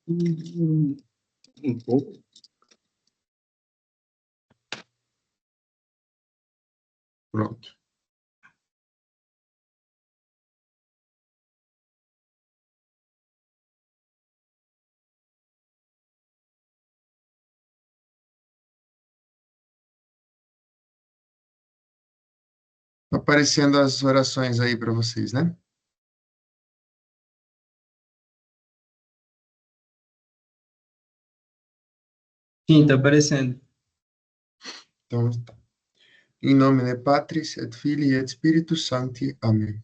Um pouco. Pronto. Aparecendo as orações aí para vocês, né? Sim, tá aparecendo. Então, in nomine Patris et Filii et Spiritus Sancti. Amém.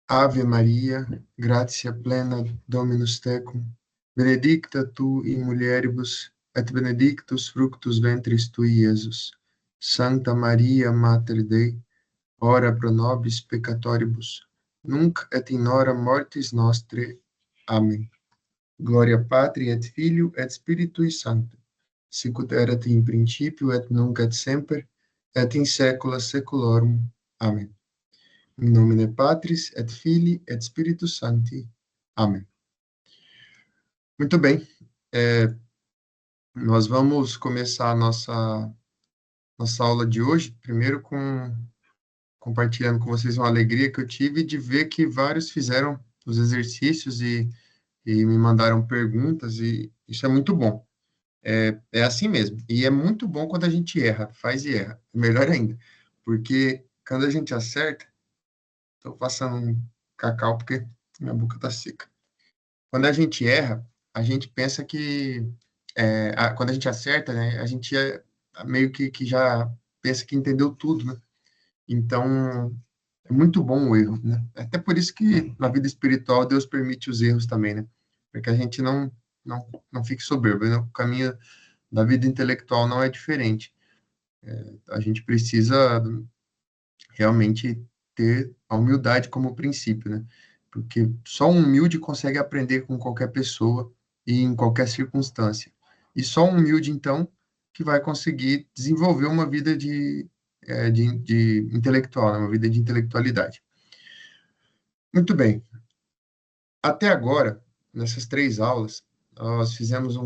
Ave Maria, gratia plena Dominus tecum, benedicta tu in mulieribus, et benedictus fructus ventris tui, Iesus. Santa Maria, Mater Dei, ora pro nobis peccatoribus, nunc et in hora mortis nostre. Amém. Gloria Patri et Filio et Spiritui Sancto, sicut erat in principio et nunc et semper, et in saecula saeculorum. Amém. In nomine Patris et Filii et Spiritus Sancti. Amém. Muito bem. Nós vamos começar a nossa aula de hoje, primeiro compartilhando com vocês uma alegria que eu tive de ver que vários fizeram os exercícios e me mandaram perguntas, e isso é muito bom. É assim mesmo. E é muito bom quando a gente erra, faz e erra. Melhor ainda. Porque quando a gente acerta, estou passando um cacau porque minha boca está seca. Quando a gente erra, a gente pensa que. Quando a gente acerta, né, a gente meio que já pensa que entendeu tudo, né? Então, é muito bom o erro, né? Até por isso que na vida espiritual Deus permite os erros também, né? Para que a gente não fique soberbo, né? O caminho da vida intelectual não é diferente. A gente precisa realmente ter a humildade como princípio, né? Porque só um humilde consegue aprender com qualquer pessoa e em qualquer circunstância. E só um humilde, então, que vai conseguir desenvolver uma vida de intelectual, né? Uma vida de intelectualidade. Muito bem. Até agora, nessas 3 aulas, nós fizemos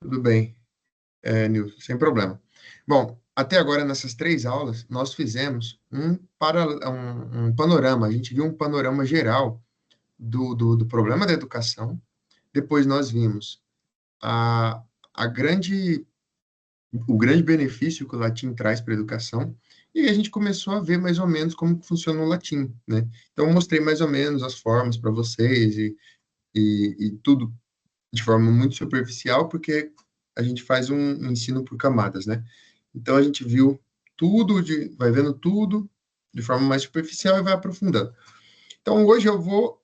Tudo bem, Nilson, sem problema. Bom, até agora, nessas 3 aulas, nós fizemos um panorama, a gente viu um panorama geral do problema da educação, depois nós vimos a, a grande, o grande benefício que o latim traz para a educação, e aí a gente começou a ver mais ou menos como que funciona o latim, né? Então, eu mostrei mais ou menos as formas para vocês e tudo de forma muito superficial, porque a gente faz um ensino por camadas, né? Então, a gente viu vai vendo tudo de forma mais superficial e vai aprofundando. Então, hoje eu vou,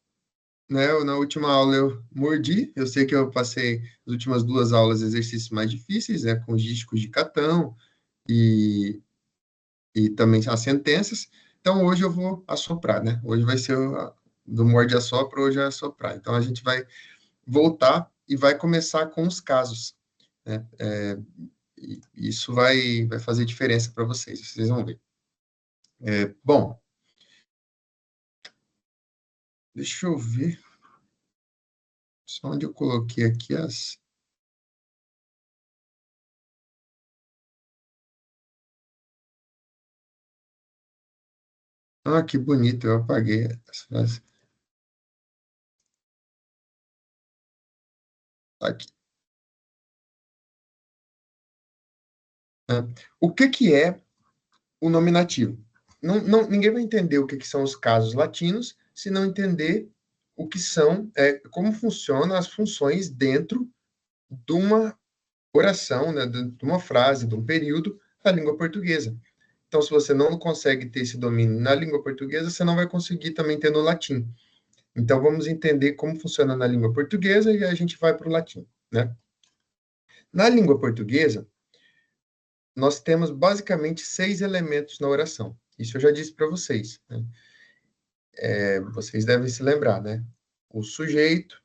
né, na última aula eu mordi, eu sei que eu passei as últimas 2 aulas exercícios mais difíceis, né, com os dísticos de Catão e, e também as sentenças. Então, hoje eu vou assoprar, né? Hoje vai ser do morde a sopra, hoje é assoprar. Então, a gente vai voltar e vai começar com os casos, né? E isso vai fazer diferença para vocês vão ver. Bom, deixa eu ver só onde eu coloquei aqui as. Ah, que bonito, eu apaguei as frases. Aqui. O que é o nominativo? Ninguém vai entender o que são os casos latinos se não entender o que são, como funcionam as funções dentro de uma oração, né, de uma frase, de um período da língua portuguesa. Então, se você não consegue ter esse domínio na língua portuguesa, você não vai conseguir também ter no latim. Então, vamos entender como funciona na língua portuguesa e a gente vai para o latim, né? Na língua portuguesa, nós temos basicamente 6 elementos na oração. Isso eu já disse para vocês, né? Vocês devem se lembrar, né? O sujeito,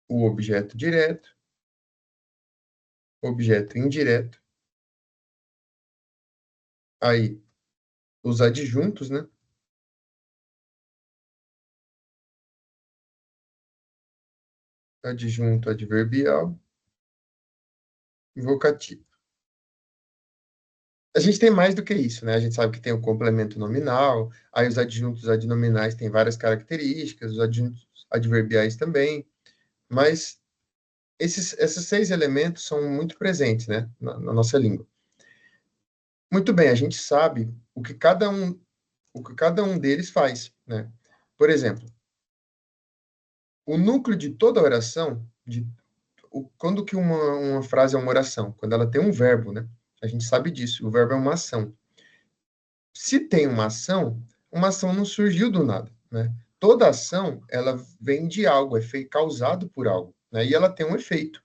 o objeto direto, objeto indireto, aí os adjuntos, né? adjunto adverbial e vocativo. A gente tem mais do que isso, né? A gente sabe que tem o complemento nominal, aí os adjuntos adnominais têm várias características, os adjuntos adverbiais também, mas esses 6 elementos são muito presentes, né, na nossa língua. Muito bem, a gente sabe o que cada um deles faz, né? Por exemplo, o núcleo de toda oração, quando que uma frase é uma oração? Quando ela tem um verbo, né? A gente sabe disso, o verbo é uma ação. Se tem uma ação não surgiu do nada, né? Toda ação, ela vem de algo, causado por algo, né? E ela tem um efeito.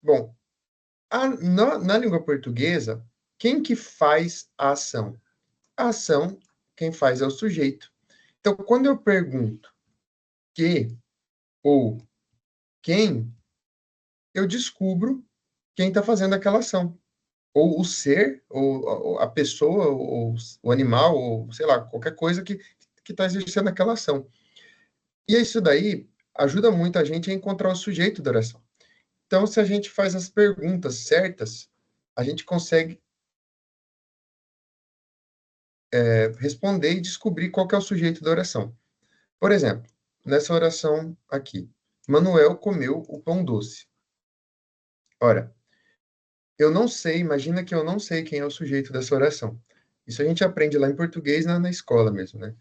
Bom, na língua portuguesa, quem que faz a ação? A ação, quem faz é o sujeito. Então, quando eu pergunto que ou quem, eu descubro quem está fazendo aquela ação. Ou o ser, ou a pessoa, ou o animal, ou sei lá, qualquer coisa que está exercendo aquela ação. E isso daí ajuda muito a gente a encontrar o sujeito da oração. Então, se a gente faz as perguntas certas, a gente consegue responder e descobrir qual que é o sujeito da oração. Por exemplo, nessa oração aqui, Manuel comeu o pão doce. Ora, eu não sei, imagina que eu não sei quem é o sujeito dessa oração. Isso a gente aprende lá em português na escola mesmo, né?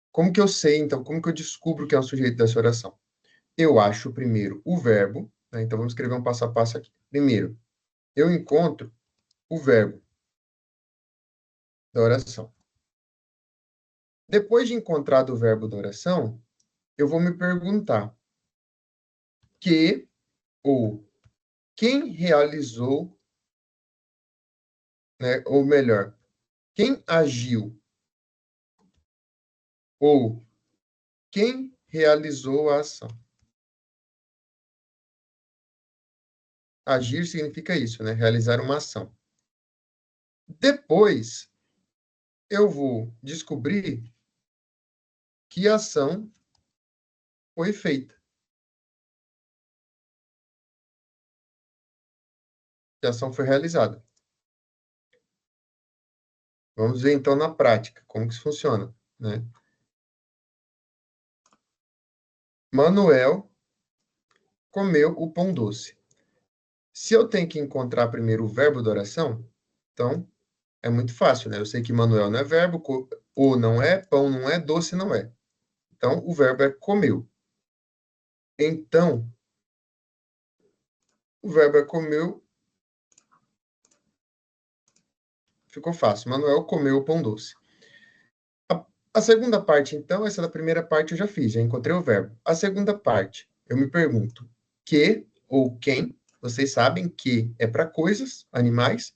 Como que eu sei, então, como que eu descubro quem é o sujeito dessa oração? Eu acho primeiro o verbo, né? Então vamos escrever um passo a passo aqui. Primeiro, eu encontro o verbo da oração. Depois de encontrar o verbo da oração, eu vou me perguntar que ou quem realizou, né? Ou melhor, quem agiu ou quem realizou a ação. Agir significa isso, né? Realizar uma ação. Depois, eu vou descobrir que ação foi feita, que ação foi realizada. Vamos ver então na prática como que isso funciona, né? Manuel comeu o pão doce. Se eu tenho que encontrar primeiro o verbo da oração, então é muito fácil, né? Eu sei que Manuel não é verbo, o não é, pão não é, doce não é. Então o verbo é comeu. Então o verbo é comeu, ficou fácil. Manuel comeu o pão doce. A segunda parte, então, essa da primeira parte eu já fiz, já encontrei o verbo. A segunda parte, eu me pergunto que ou quem, vocês sabem que é para coisas, animais,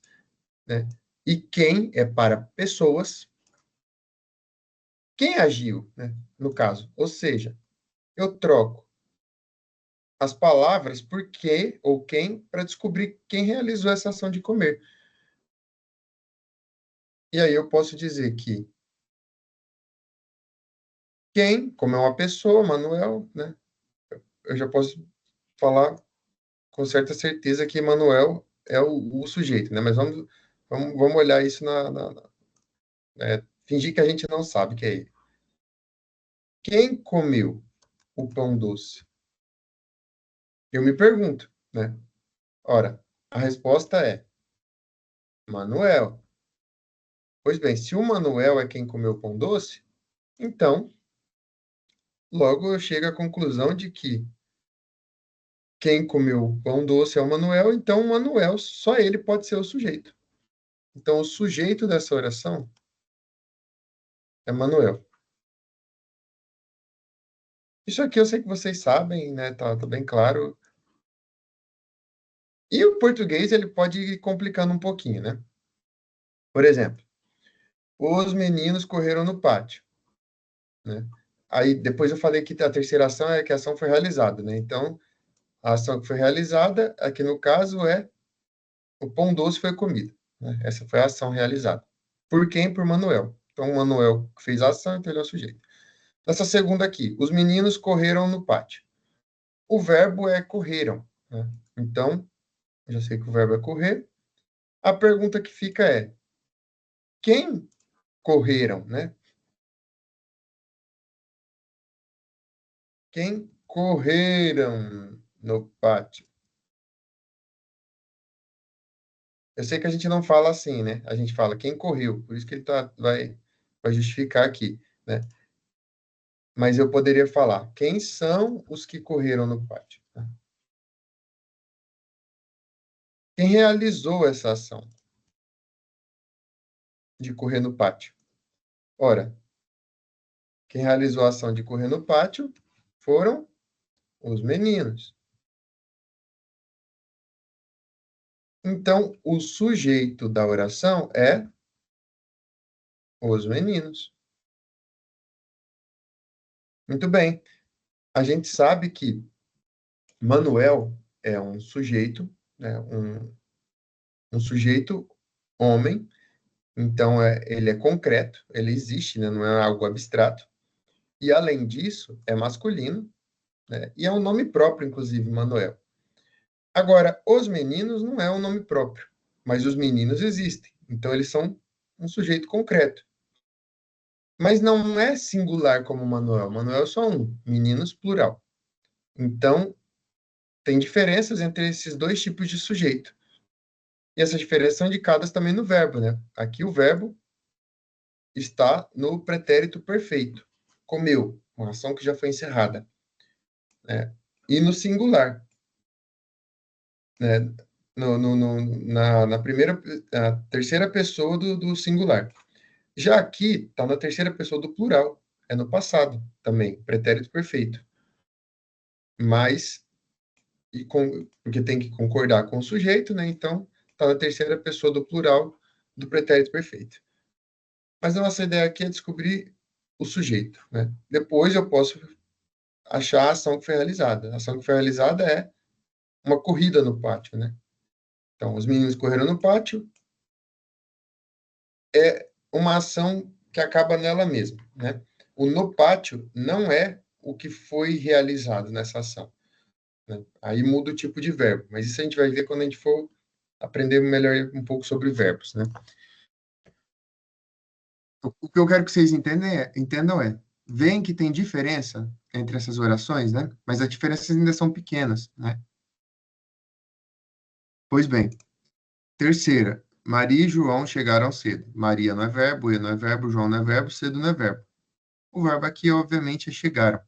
né? E quem é para pessoas. Quem agiu, né? No caso. Ou seja, eu troco as palavras por que ou quem para descobrir quem realizou essa ação de comer. E aí eu posso dizer que quem, como é uma pessoa, Manuel, né? Eu já posso falar com certa certeza que Manuel é o sujeito, né? Mas vamos olhar isso fingir que a gente não sabe que é ele. Quem comeu o pão doce? Eu me pergunto, né? Ora, a resposta é Manuel. Pois bem, se o Manuel é quem comeu o pão doce, então, logo eu chego à conclusão de que quem comeu o pão doce é o Manuel, então o Manuel, só ele pode ser o sujeito. Então, o sujeito dessa oração é Manuel. Isso aqui eu sei que vocês sabem, né? Tá bem claro. E o português, ele pode ir complicando um pouquinho, né? Por exemplo, os meninos correram no pátio, né? Aí, depois eu falei que a terceira ação é que a ação foi realizada, né? Então, a ação que foi realizada, aqui no caso, é o pão doce foi comido, né? Essa foi a ação realizada. Por quem? Por Manuel. Então, o Manuel fez a ação, então ele é o sujeito. Nessa segunda aqui, os meninos correram no pátio. o verbo é correram, né? Então, já sei que o verbo é correr. A pergunta que fica é: quem correram, né? Quem correram no pátio? Eu sei que a gente não fala assim, né? A gente fala quem correu, por isso que ele vai justificar aqui, né? Mas eu poderia falar quem são os que correram no pátio, né? Quem realizou essa ação de correr no pátio? Ora, quem realizou a ação de correr no pátio foram os meninos. Então, o sujeito da oração é os meninos. Muito bem. A gente sabe que Manuel é um sujeito, né? Um sujeito homem, então ele é concreto, ele existe, né? Não é algo abstrato. E, além disso, é masculino, né? E é um nome próprio, inclusive, Manuel. Agora, os meninos não é um nome próprio, mas os meninos existem. Então, eles são um sujeito concreto. Mas não é singular como Manuel. Manuel é só um, meninos plural. Então, tem diferenças entre esses dois tipos de sujeito. E essas diferenças são indicadas também no verbo, né? Aqui o verbo está no pretérito perfeito. Comeu, uma ação que já foi encerrada, né? E no singular, né? Na primeira, na terceira pessoa do singular. Já aqui está na terceira pessoa do plural, é no passado também, pretérito perfeito. Mas, porque tem que concordar com o sujeito, né? Então, está na terceira pessoa do plural do pretérito perfeito. Mas a nossa ideia aqui é descobrir o sujeito, né? Depois eu posso achar a ação que foi realizada. A ação que foi realizada é uma corrida no pátio, né? Então, os meninos correram no pátio, é uma ação que acaba nela mesma, né? O no pátio não é o que foi realizado nessa ação, né? Aí muda o tipo de verbo, mas isso a gente vai ver quando a gente for aprender melhor um pouco sobre verbos, né? O que eu quero que vocês entendam é, veem que tem diferença entre essas orações, né? Mas as diferenças ainda são pequenas, né? Pois bem, terceira, Maria e João chegaram cedo. Maria não é verbo, E não é verbo, João não é verbo, cedo não é verbo. O verbo aqui, obviamente, é chegaram.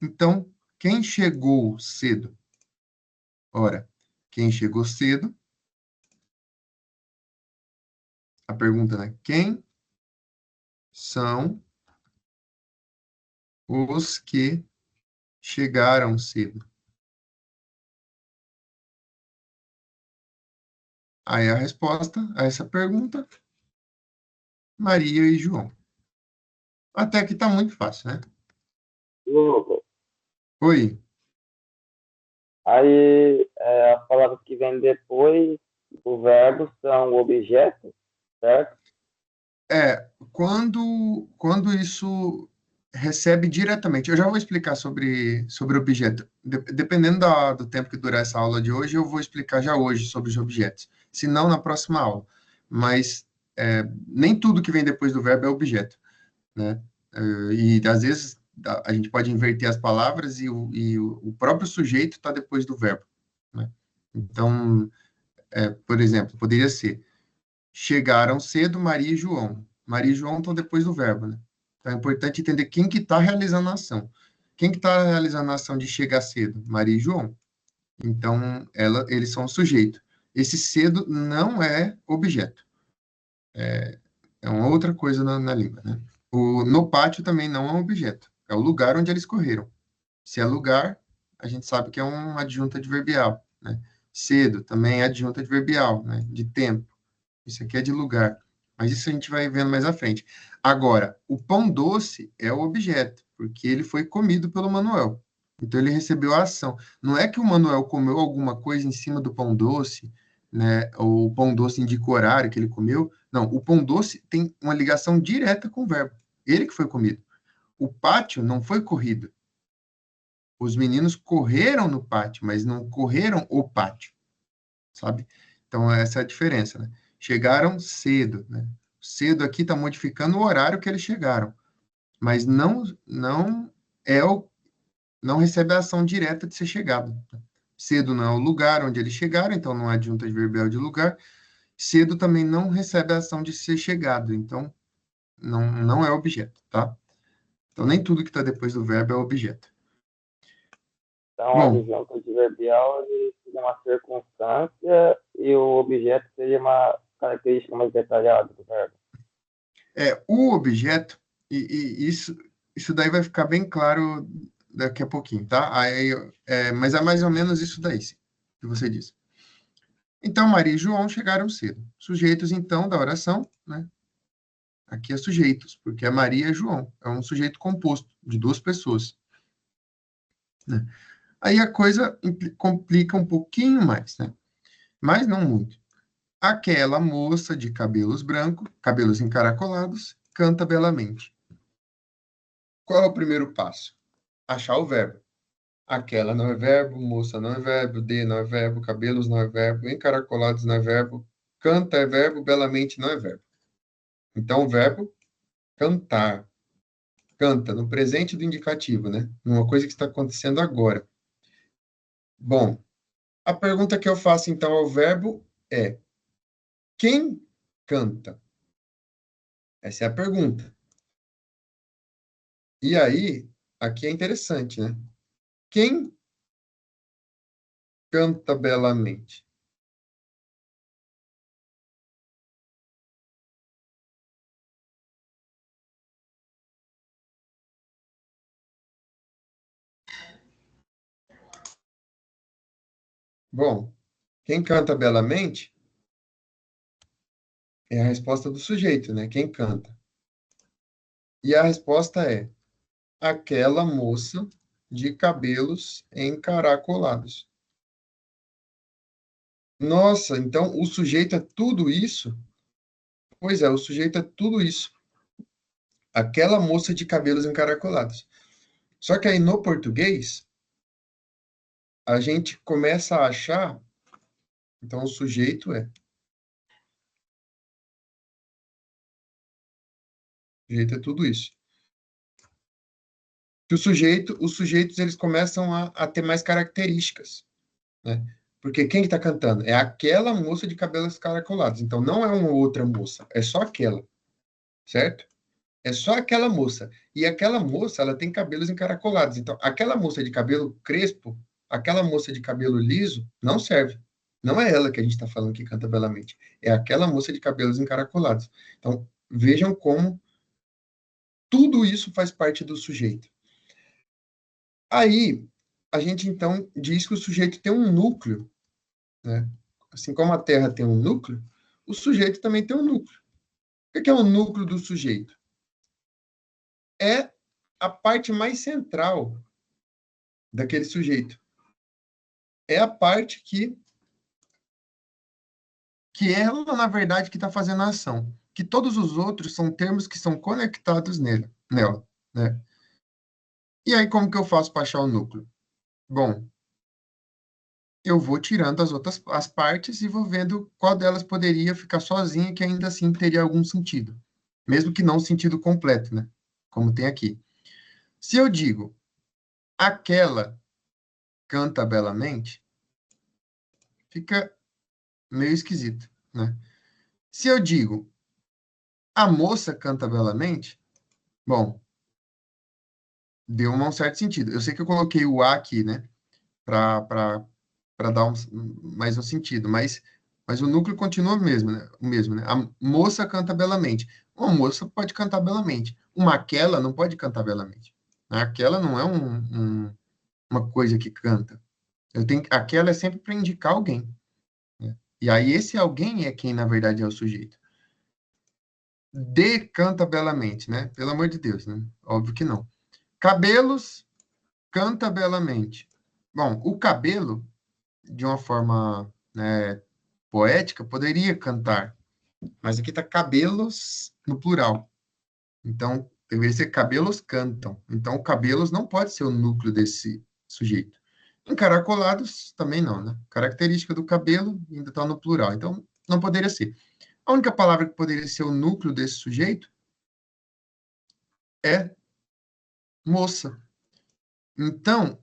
Então, quem chegou cedo? Ora, quem chegou cedo? A pergunta, né? Quem são os que chegaram cedo? Aí a resposta a essa pergunta, Maria e João. Até aqui tá muito fácil, né? Lucas. Oi. Aí, as palavras que vêm depois do verbo são objetos, certo? Quando isso recebe diretamente, eu já vou explicar sobre objeto. Dependendo do tempo que durar essa aula de hoje, eu vou explicar já hoje sobre os objetos. Se não, na próxima aula. Mas nem tudo que vem depois do verbo é objeto, né? E às vezes a gente pode inverter as palavras e o próprio sujeito está depois do verbo, né? Então, por exemplo, poderia ser: chegaram cedo Maria e João. Maria e João estão depois do verbo, né? Então é importante entender quem que está realizando a ação. Quem que está realizando a ação de chegar cedo? Maria e João. Então, eles são o sujeito. Esse cedo não é objeto. É uma outra coisa na língua, né? No pátio também não é um objeto. É o lugar onde eles correram. Se é lugar, a gente sabe que é uma adjunta adverbial, né? Cedo também é adjunta adverbial, né? De tempo. Isso aqui é de lugar. Mas isso a gente vai vendo mais à frente. Agora, o pão doce é o objeto, porque ele foi comido pelo Manuel. Então, ele recebeu a ação. Não é que o Manuel comeu alguma coisa em cima do pão doce, né? Ou o pão doce indica o horário que ele comeu. Não, o pão doce tem uma ligação direta com o verbo. Ele que foi comido. O pátio não foi corrido. Os meninos correram no pátio, mas não correram o pátio, sabe? Então, essa é a diferença, né? Chegaram cedo, né? Cedo aqui está modificando o horário que eles chegaram, mas não recebe a ação direta de ser chegado. Cedo não é o lugar onde eles chegaram, então não há adjunta adverbial de lugar. Cedo também não recebe a ação de ser chegado, então não é objeto, tá? Então nem tudo que está depois do verbo é objeto. Então, a Bom, adjunto adverbial ele seria uma circunstância e o objeto seria uma característica mais detalhada do verbo. o objeto, e isso daí vai ficar bem claro daqui a pouquinho, tá? Mas é mais ou menos isso daí, sim, que você disse. Então, Maria e João chegaram cedo. Sujeitos, então, da oração, né? Aqui é sujeitos, porque é Maria e João. É um sujeito composto de duas pessoas, né? Aí a coisa complica um pouquinho mais, né? Mas não muito. Aquela moça de cabelos brancos, cabelos encaracolados, canta belamente. Qual é o primeiro passo? Achar o verbo. Aquela não é verbo, moça não é verbo, de não é verbo, cabelos não é verbo, encaracolados não é verbo, canta é verbo, belamente não é verbo. Então, o verbo cantar. Canta, no presente do indicativo, né? Uma coisa que está acontecendo agora. Bom, a pergunta que eu faço, então, ao verbo é: quem canta? Essa é a pergunta. E aí, aqui é interessante, né? Quem canta belamente? Bom, quem canta belamente é a resposta do sujeito, né? Quem canta. E a resposta é aquela moça de cabelos encaracolados. Nossa, então o sujeito é tudo isso? Pois é, o sujeito é tudo isso. Aquela moça de cabelos encaracolados. Só que aí no português, a gente começa a achar, então o sujeito é tudo isso. Que os sujeitos eles começam a ter mais características, né? Porque quem está cantando? É aquela moça de cabelos caracolados. Então não é uma outra moça, é só aquela, certo? É só aquela moça. E aquela moça, ela tem cabelos encaracolados. Então, aquela moça de cabelo crespo, aquela moça de cabelo liso, não serve. Não é ela que a gente está falando que canta belamente. É aquela moça de cabelos encaracolados. Então, vejam como tudo isso faz parte do sujeito. Aí, a gente então diz que o sujeito tem um núcleo, né? Assim como a Terra tem um núcleo, o sujeito também tem um núcleo. O que é o núcleo do sujeito? É a parte mais central daquele sujeito. É a parte que ela, na verdade, que está fazendo a ação. Que todos os outros são termos que são conectados nela, né? E aí, como que eu faço para achar o núcleo? Bom, eu vou tirando as partes e vou vendo qual delas poderia ficar sozinha que ainda assim teria algum sentido. Mesmo que não sentido completo, né? Como tem aqui. Se eu digo, aquela canta belamente, fica meio esquisito, né? Se eu digo, a moça canta belamente, bom, deu um certo sentido. Eu sei que eu coloquei o A aqui, né, para dar mais um sentido, mas o núcleo continua o mesmo, né? A moça canta belamente. Uma moça pode cantar belamente. Uma aquela não pode cantar belamente. Aquela não é uma coisa que canta. Aquela é sempre para indicar alguém, né? E aí esse alguém é quem, na verdade, é o sujeito. De canta belamente, né? Pelo amor de Deus, né? Óbvio que não. Cabelos canta belamente. Bom, o cabelo, de uma forma, né, poética, poderia cantar, mas aqui está cabelos no plural. Então, deveria ser cabelos cantam. Então, cabelos não pode ser o núcleo desse sujeito. Encaracolados também não, né? Característica do cabelo ainda está no plural, então não poderia ser. A única palavra que poderia ser o núcleo desse sujeito é moça. Então,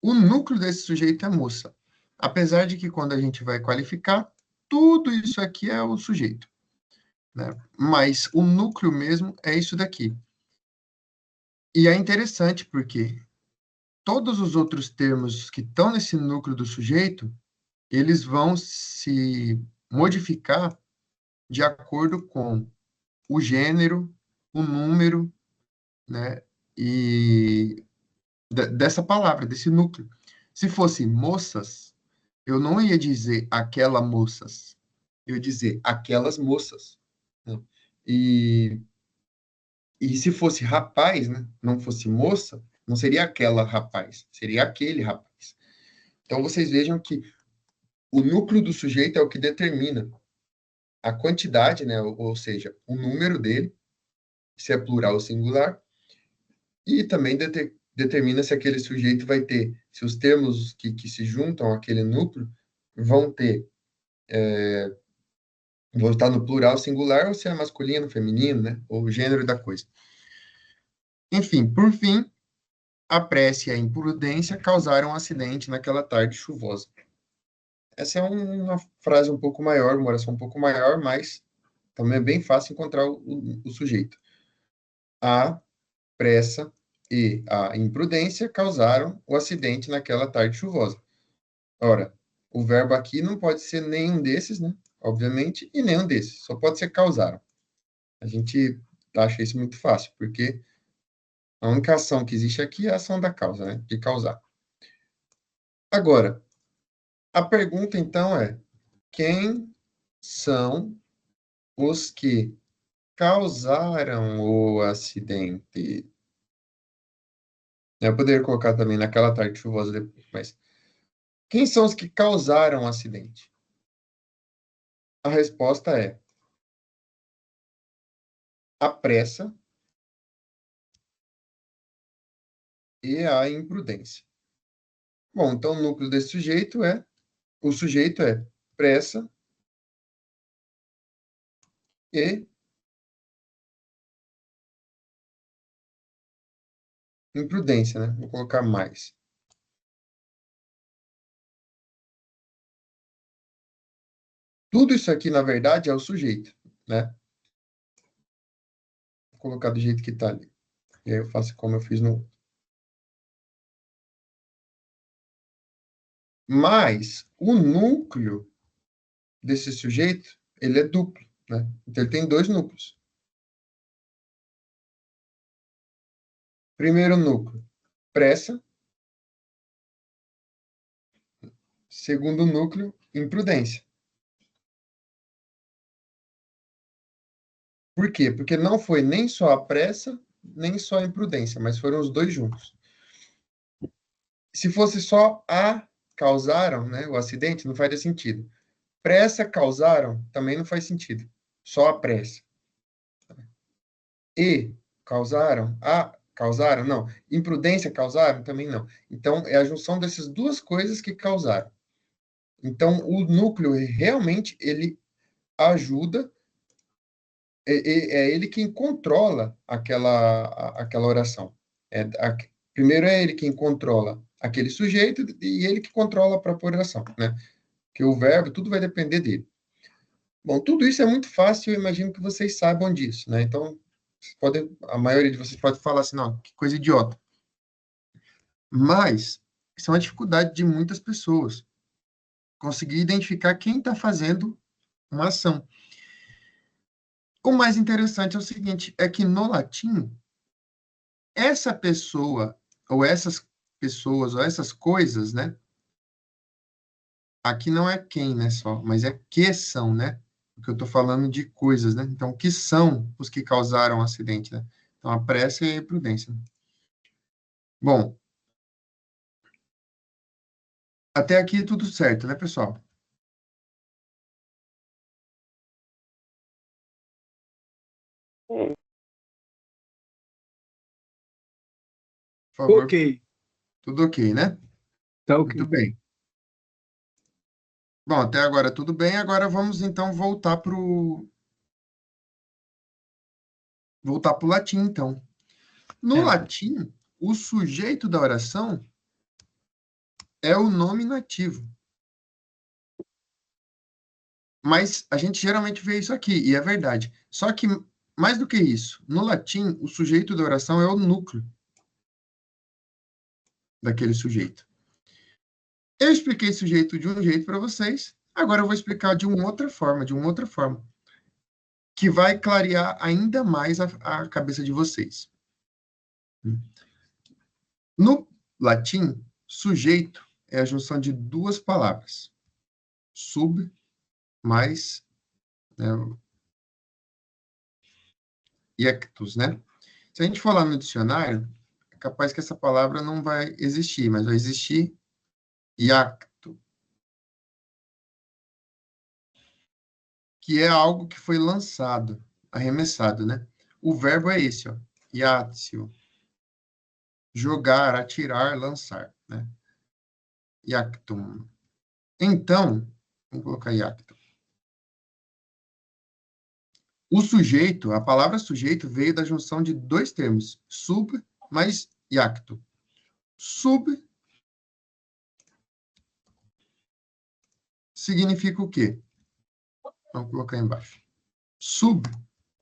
o núcleo desse sujeito é moça. Apesar de que quando a gente vai qualificar, tudo isso aqui é o sujeito, né? Mas o núcleo mesmo é isso daqui. E é interessante porque todos os outros termos que estão nesse núcleo do sujeito, eles vão se modificar de acordo com o gênero, o número, né? E dessa palavra, desse núcleo. Se fosse moças, eu não ia dizer aquela moças, eu ia dizer aquelas moças, né? E, e se fosse rapaz, né, não fosse moça, não seria aquela rapaz, seria aquele rapaz. Então vocês vejam que o núcleo do sujeito é o que determina a quantidade, né, ou seja, o número dele, se é plural ou singular, e também determina se aquele sujeito vai ter, se os termos que se juntam àquele núcleo vão ter, vão estar no plural singular ou se é masculino, feminino, né? Ou o gênero da coisa. Enfim, por fim, a pressa e a imprudência causaram um acidente naquela tarde chuvosa. Essa é uma frase um pouco maior, uma oração um pouco maior, mas também é bem fácil encontrar o sujeito. A pressa e a imprudência causaram o acidente naquela tarde chuvosa. Ora, o verbo aqui não pode ser nenhum desses, né? Obviamente, e nenhum desses. Só pode ser causaram. A gente acha isso muito fácil, porque a única ação que existe aqui é a ação da causa, né? De causar. Agora, a pergunta então é: quem são os que causaram o acidente? Eu poderia colocar também naquela tarde chuvosa depois, mas quem são os que causaram o acidente? A resposta é a pressa e a imprudência. Bom, então o núcleo desse sujeito é, o sujeito é pressa e imprudência, né? Vou colocar mais. Tudo isso aqui, na verdade, é o sujeito, né? Vou colocar do jeito que está ali. E aí eu faço como eu fiz no... Mas o núcleo desse sujeito, ele é duplo, né? Então ele tem dois núcleos. Primeiro núcleo, pressa. Segundo núcleo, imprudência. Por quê? Porque não foi nem só a pressa, nem só a imprudência, mas foram os dois juntos. Se fosse só a causaram, né, o acidente, não faria sentido. Pressa causaram, também não faz sentido. Só a pressa. E causaram, a causaram, não. Imprudência causaram, também não. Então, é a junção dessas duas coisas que causaram. Então, o núcleo realmente, ele ajuda, é ele quem controla aquela oração. Primeiro é ele quem controla aquele sujeito e ele que controla a própria oração, né? Que o verbo, tudo vai depender dele. Bom, tudo isso é muito fácil, eu imagino que vocês saibam disso, né? Então, a maioria de vocês pode falar assim, não, que coisa idiota. Mas, isso é uma dificuldade de muitas pessoas. Conseguir identificar quem está fazendo uma ação. O mais interessante é o seguinte, é que no latim, essa pessoa, ou essas pessoas, ou essas coisas, né? Aqui não é quem, né, só, mas é que são, né? Porque eu estou falando de coisas, né? Então, que são os que causaram o acidente, né? Então, a pressa e a imprudência. Bom, até aqui tudo certo, né, pessoal? Sim. Por favor. Ok. Tudo ok, né? Tá Muito ok. bem. Bom, até agora tudo bem. Agora vamos então voltar para o latim, então. No É, latim, o sujeito da oração é o nominativo. Mas a gente geralmente vê isso aqui, e é verdade. Só que, mais do que isso, no latim, o sujeito da oração é o núcleo daquele sujeito. Eu expliquei sujeito de um jeito para vocês, agora eu vou explicar de uma outra forma, que vai clarear ainda mais a cabeça de vocês. No latim, sujeito é a junção de duas palavras, sub mais, né, iectus, né? Se a gente for lá no dicionário, é capaz que essa palavra não vai existir, mas vai existir iacto, que é algo que foi lançado, arremessado, né? O verbo é esse, ó, iatio, jogar, atirar, lançar, né? Iactum. Então, vamos colocar iactum. O sujeito, a palavra sujeito veio da junção de dois termos, sub mais iacto. Sub significa o quê? Vamos colocar embaixo. Sub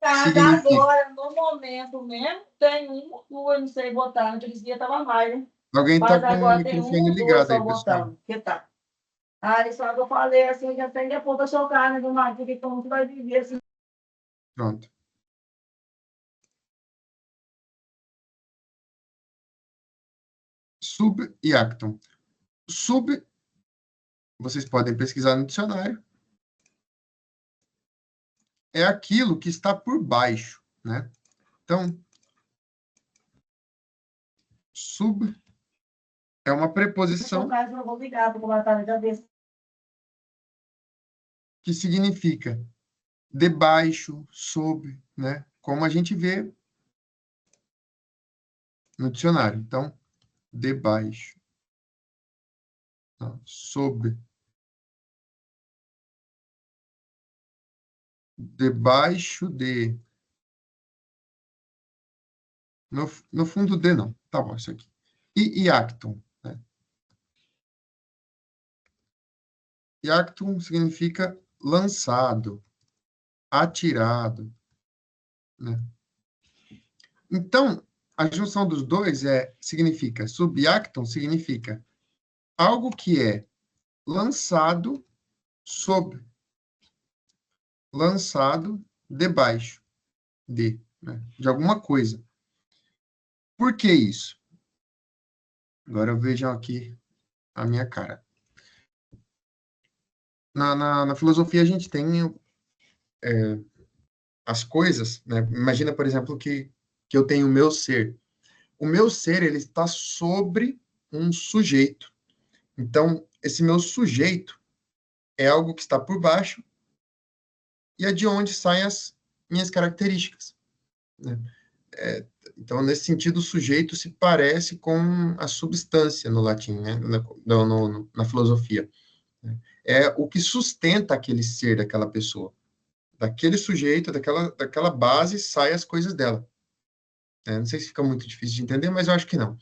Cada significa... agora, no momento mesmo, tem uma, duas, não sei botar. Naqueles dias tava mais, né? Alguém está Mas com o agora tem microfone uma, duas ligado só aí, pessoal. botando. Que tá? Aí só que eu falei assim, já tem a ponta chocada do Marquinhos, que como que vai viver assim. Pronto. Sub e actum. Sub, vocês podem pesquisar no dicionário, é aquilo que está por baixo, né? Então, sub é uma No preposição caso, eu vou ligar para botar na cabeça. que significa debaixo, sob, né? Como a gente vê no dicionário. Então, debaixo, tá? Sob, debaixo de, no fundo de não. Tá bom, isso aqui. E actum, né? E actum significa lançado, atirado, né? Então, a junção dos dois significa, subactum significa algo que é lançado sob, lançado debaixo de, né, de alguma coisa. Por que isso? Agora vejam aqui a minha cara. Na filosofia a gente tem as coisas, né? Imagina, por exemplo, que eu tenho o meu ser. O meu ser, ele está sobre um sujeito. Então, esse meu sujeito é algo que está por baixo e é de onde saem as minhas características, né? Então, nesse sentido, o sujeito se parece com a substância no latim, né? Na filosofia, né? É o que sustenta aquele ser daquela pessoa. Daquele sujeito, daquela base, saem as coisas dela, né? Não sei se fica muito difícil de entender, mas eu acho que não.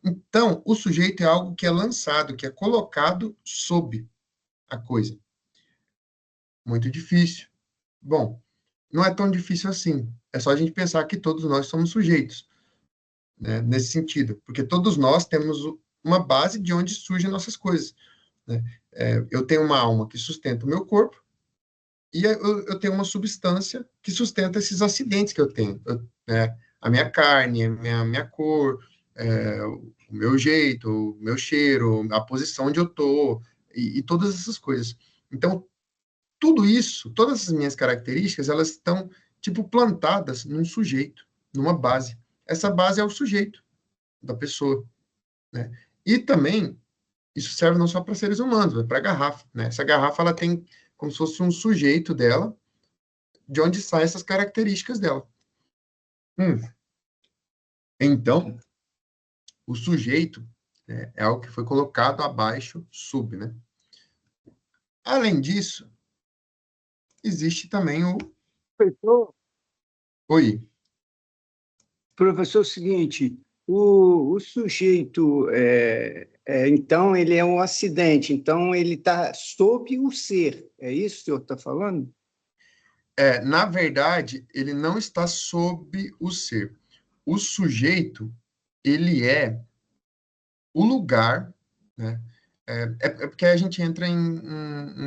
Então, o sujeito é algo que é lançado, que é colocado sob a coisa. Muito difícil. Bom, não é tão difícil assim. É só a gente pensar que todos nós somos sujeitos, né, nesse sentido, porque todos nós temos uma base de onde surgem nossas coisas, né? Eu tenho uma alma que sustenta o meu corpo e eu tenho uma substância que sustenta esses acidentes que eu tenho, né? A minha carne, a minha cor, o meu jeito, o meu cheiro, a posição onde eu tô e todas essas coisas. Então, tudo isso, todas as minhas características, elas estão, tipo, plantadas num sujeito, numa base. Essa base é o sujeito da pessoa, né? E também, isso serve não só para seres humanos, mas para a garrafa, né? Essa garrafa, ela tem como se fosse um sujeito dela, de onde saem essas características dela. Então, o sujeito, É algo que foi colocado abaixo, sub, né? Além disso, existe também o... Professor, Oi. professor, seguinte, o sujeito, então, ele é um acidente, então ele está sob o ser, é isso que o senhor está falando? Na verdade, ele não está sob o ser. O sujeito, ele é o lugar, né? É porque a gente entra em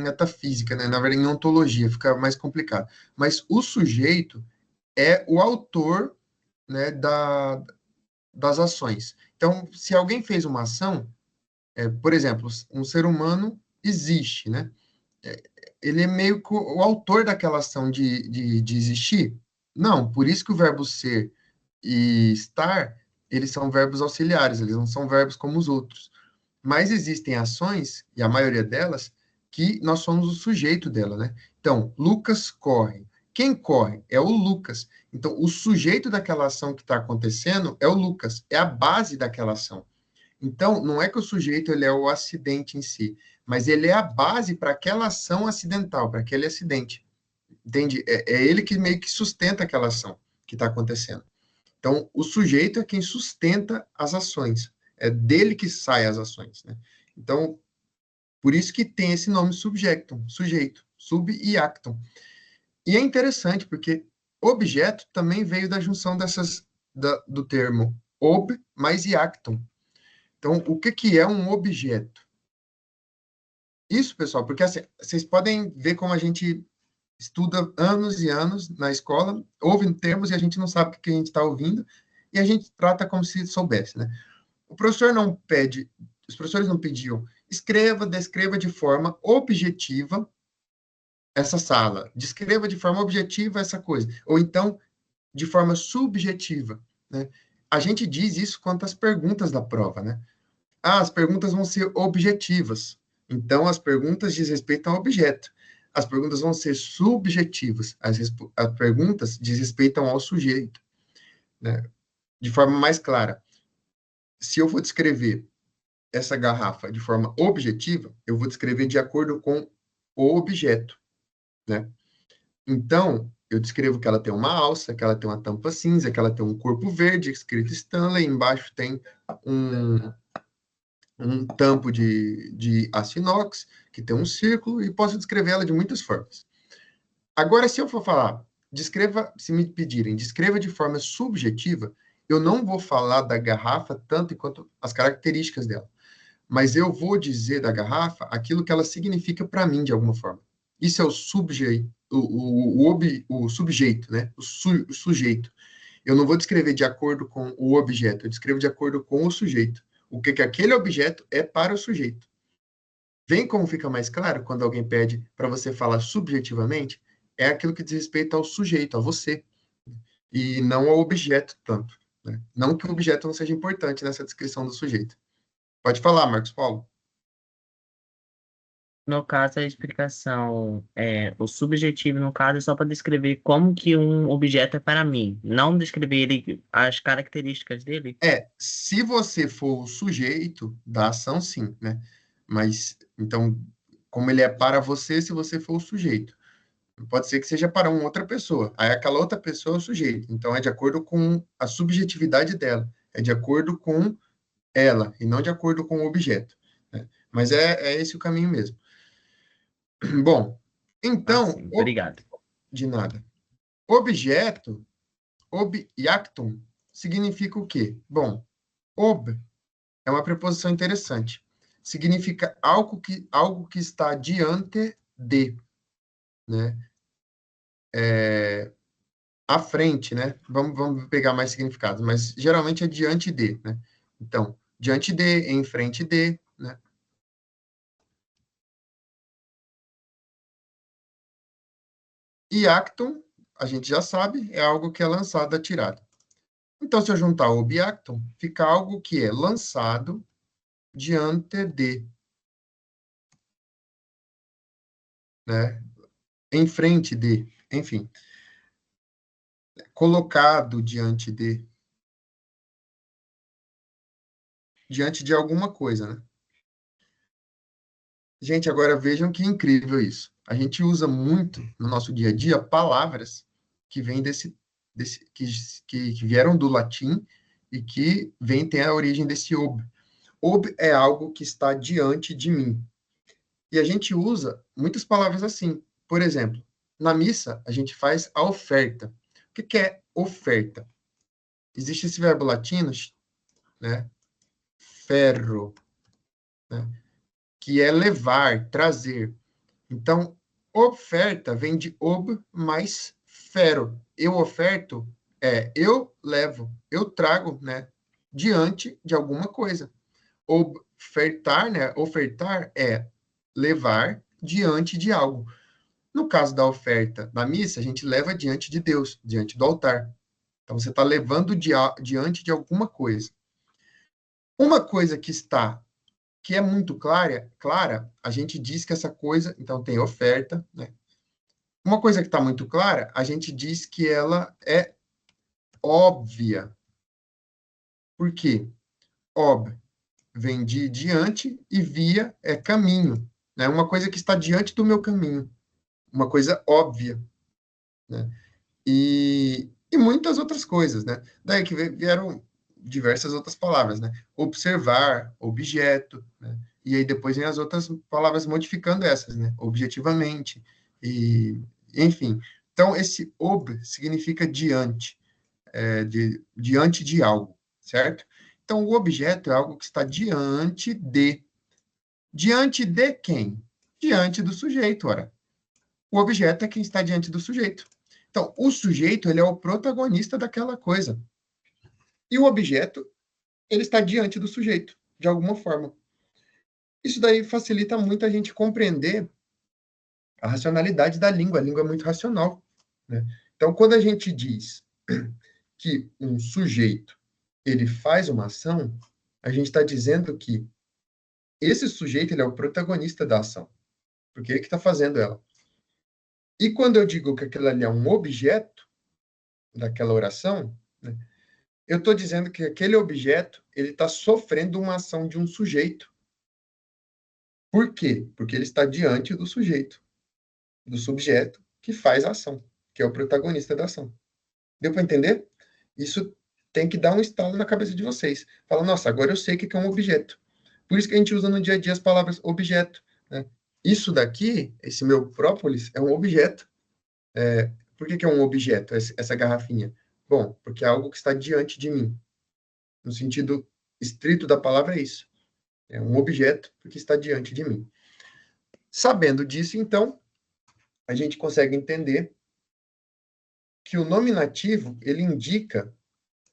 metafísica, né? Na verdade, em ontologia, fica mais complicado. Mas o sujeito é o autor, né, das ações. Então, se alguém fez uma ação, por exemplo, um ser humano existe, né? É, Ele é meio que o autor daquela ação de existir? Não, por isso que o verbo ser e estar, eles são verbos auxiliares, eles não são verbos como os outros. Mas existem ações, e a maioria delas, que nós somos o sujeito dela, né? Então, Lucas corre. Quem corre? É o Lucas. Então, o sujeito daquela ação que está acontecendo é o Lucas, é a base daquela ação. Então, não é que o sujeito ele é o acidente em si, mas ele é a base para aquela ação acidental, para aquele acidente. Entende? É ele que meio que sustenta aquela ação que está acontecendo. Então, o sujeito é quem sustenta as ações. É dele que saem as ações, né? Então, por isso que tem esse nome subjectum, sujeito, sub e actum. E é interessante porque objeto também veio da junção do termo ob mais iactum. Então, o que é um objeto? Isso, pessoal, porque assim, vocês podem ver como a gente estuda anos e anos na escola, ouve termos e a gente não sabe o que a gente está ouvindo, e a gente trata como se soubesse, né? O professor não pede, os professores não pediam, descreva de forma objetiva essa sala, descreva de forma objetiva essa coisa, ou então de forma subjetiva, né? A gente diz isso quanto às perguntas da prova, né? As perguntas vão ser objetivas. Então, as perguntas diz respeito ao objeto. As perguntas vão ser subjetivas. As perguntas diz respeito ao sujeito, né? De forma mais clara. Se eu for descrever essa garrafa de forma objetiva, eu vou descrever de acordo com o objeto, né? Então, eu descrevo que ela tem uma alça, que ela tem uma tampa cinza, que ela tem um corpo verde, escrito Stanley, embaixo tem um, um tampo de aço inox, que tem um círculo, e posso descrever ela de muitas formas. Agora, se eu for falar, se me pedirem, descreva de forma subjetiva, eu não vou falar da garrafa tanto quanto as características dela, mas eu vou dizer da garrafa aquilo que ela significa para mim, de alguma forma. Isso é o subjeito, o subjeito, né? O sujeito. Eu não vou descrever de acordo com o objeto, eu descrevo de acordo com o sujeito. O que aquele objeto é para o sujeito. Vem como fica mais claro quando alguém pede para você falar subjetivamente? É aquilo que diz respeito ao sujeito, a você, e não ao objeto tanto, né? Não que o objeto não seja importante nessa descrição do sujeito. Pode falar, Marcos Paulo. No caso, a explicação o subjetivo, no caso, é só para descrever como que um objeto é para mim, não descrever as características dele. Se você for o sujeito da ação, sim, né? Mas, então, como ele é para você, se você for o sujeito. Pode ser que seja para uma outra pessoa. Aí aquela outra pessoa é o sujeito. Então, é de acordo com a subjetividade dela. É de acordo com ela, e não de acordo com o objeto, né? Mas é esse o caminho mesmo. Bom, então, Sim, obrigado. de nada. Objeto, objectum, significa o quê? Bom, ob é uma preposição interessante. Significa algo que está diante de, né? À frente, né? Vamos pegar mais significados, mas geralmente é diante de, né? Então, diante de, em frente de, né? E actum, a gente já sabe, é algo que é lançado, atirado. Então, se eu juntar ob e actum, fica algo que é lançado diante de, né? Em frente de, enfim, colocado diante de. diante de alguma coisa, né? Gente, agora vejam que incrível isso. A gente usa muito no nosso dia a dia palavras que vêm que vieram do latim e que tem a origem desse ob. Ob é algo que está diante de mim. E a gente usa muitas palavras assim. Por exemplo, na missa, a gente faz a oferta. O que é oferta? Existe esse verbo latino, né? Ferro, né? Que é levar, trazer. Então, oferta vem de ob mais fero. Eu oferto eu levo, eu trago, né? Diante de alguma coisa. Ofertar, né? Ofertar é levar diante de algo. No caso da oferta da missa, a gente leva diante de Deus, diante do altar. Então, você está levando diante de alguma coisa. Uma coisa que é muito clara, a gente diz que essa coisa, então tem oferta, né? Uma coisa que está muito clara, a gente diz que ela é óbvia. Por quê? Ob vem de diante e via é caminho, né? Uma coisa que está diante do meu caminho, uma coisa óbvia, né? E muitas outras coisas, né? Daí que vieram diversas outras palavras, né? Observar, objeto, né? E aí depois vem as outras palavras modificando essas, né? Objetivamente, e enfim. Então, esse ob significa diante, diante de algo, certo? Então, o objeto é algo que está diante de. Diante de quem? Diante do sujeito, ora. O objeto é quem está diante do sujeito. Então, o sujeito, ele é o protagonista daquela coisa. E o objeto, ele está diante do sujeito, de alguma forma. Isso daí facilita muito a gente compreender a racionalidade da língua. A língua é muito racional, né? Então, quando a gente diz que um sujeito, ele faz uma ação, a gente está dizendo que esse sujeito, ele é o protagonista da ação, porque ele que está fazendo ela. E quando eu digo que aquilo ali é um objeto daquela oração, né, eu estou dizendo que aquele objeto ele está sofrendo uma ação de um sujeito. Por quê? Porque ele está diante do sujeito, do subjeto que faz a ação, que é o protagonista da ação. Deu para entender? Isso tem que dar um estalo na cabeça de vocês. Fala, nossa, agora eu sei o que é um objeto. Por isso que a gente usa no dia a dia as palavras objeto, né? Isso daqui, esse meu própolis, é um objeto. Por que é um objeto, essa garrafinha? Bom, porque é algo que está diante de mim. No sentido estrito da palavra, é isso. É um objeto porque está diante de mim. Sabendo disso, então, a gente consegue entender que o nominativo, ele indica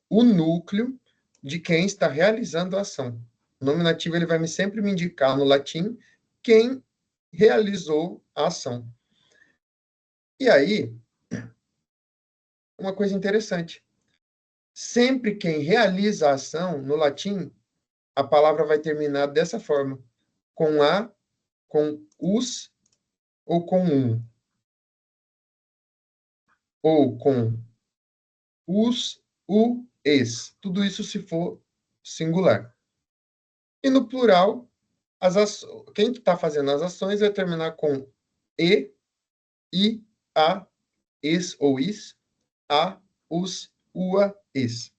o núcleo de quem está realizando a ação. O nominativo, ele vai sempre me indicar, no latim, quem realizou a ação. E aí, uma coisa interessante. Sempre quem realiza a ação, no latim, a palavra vai terminar dessa forma, com a, com os ou com um. Ou com os, o, es. Tudo isso se for singular. E no plural, quem está fazendo as ações vai terminar com e, i, a, es ou is, a, os, ua, es.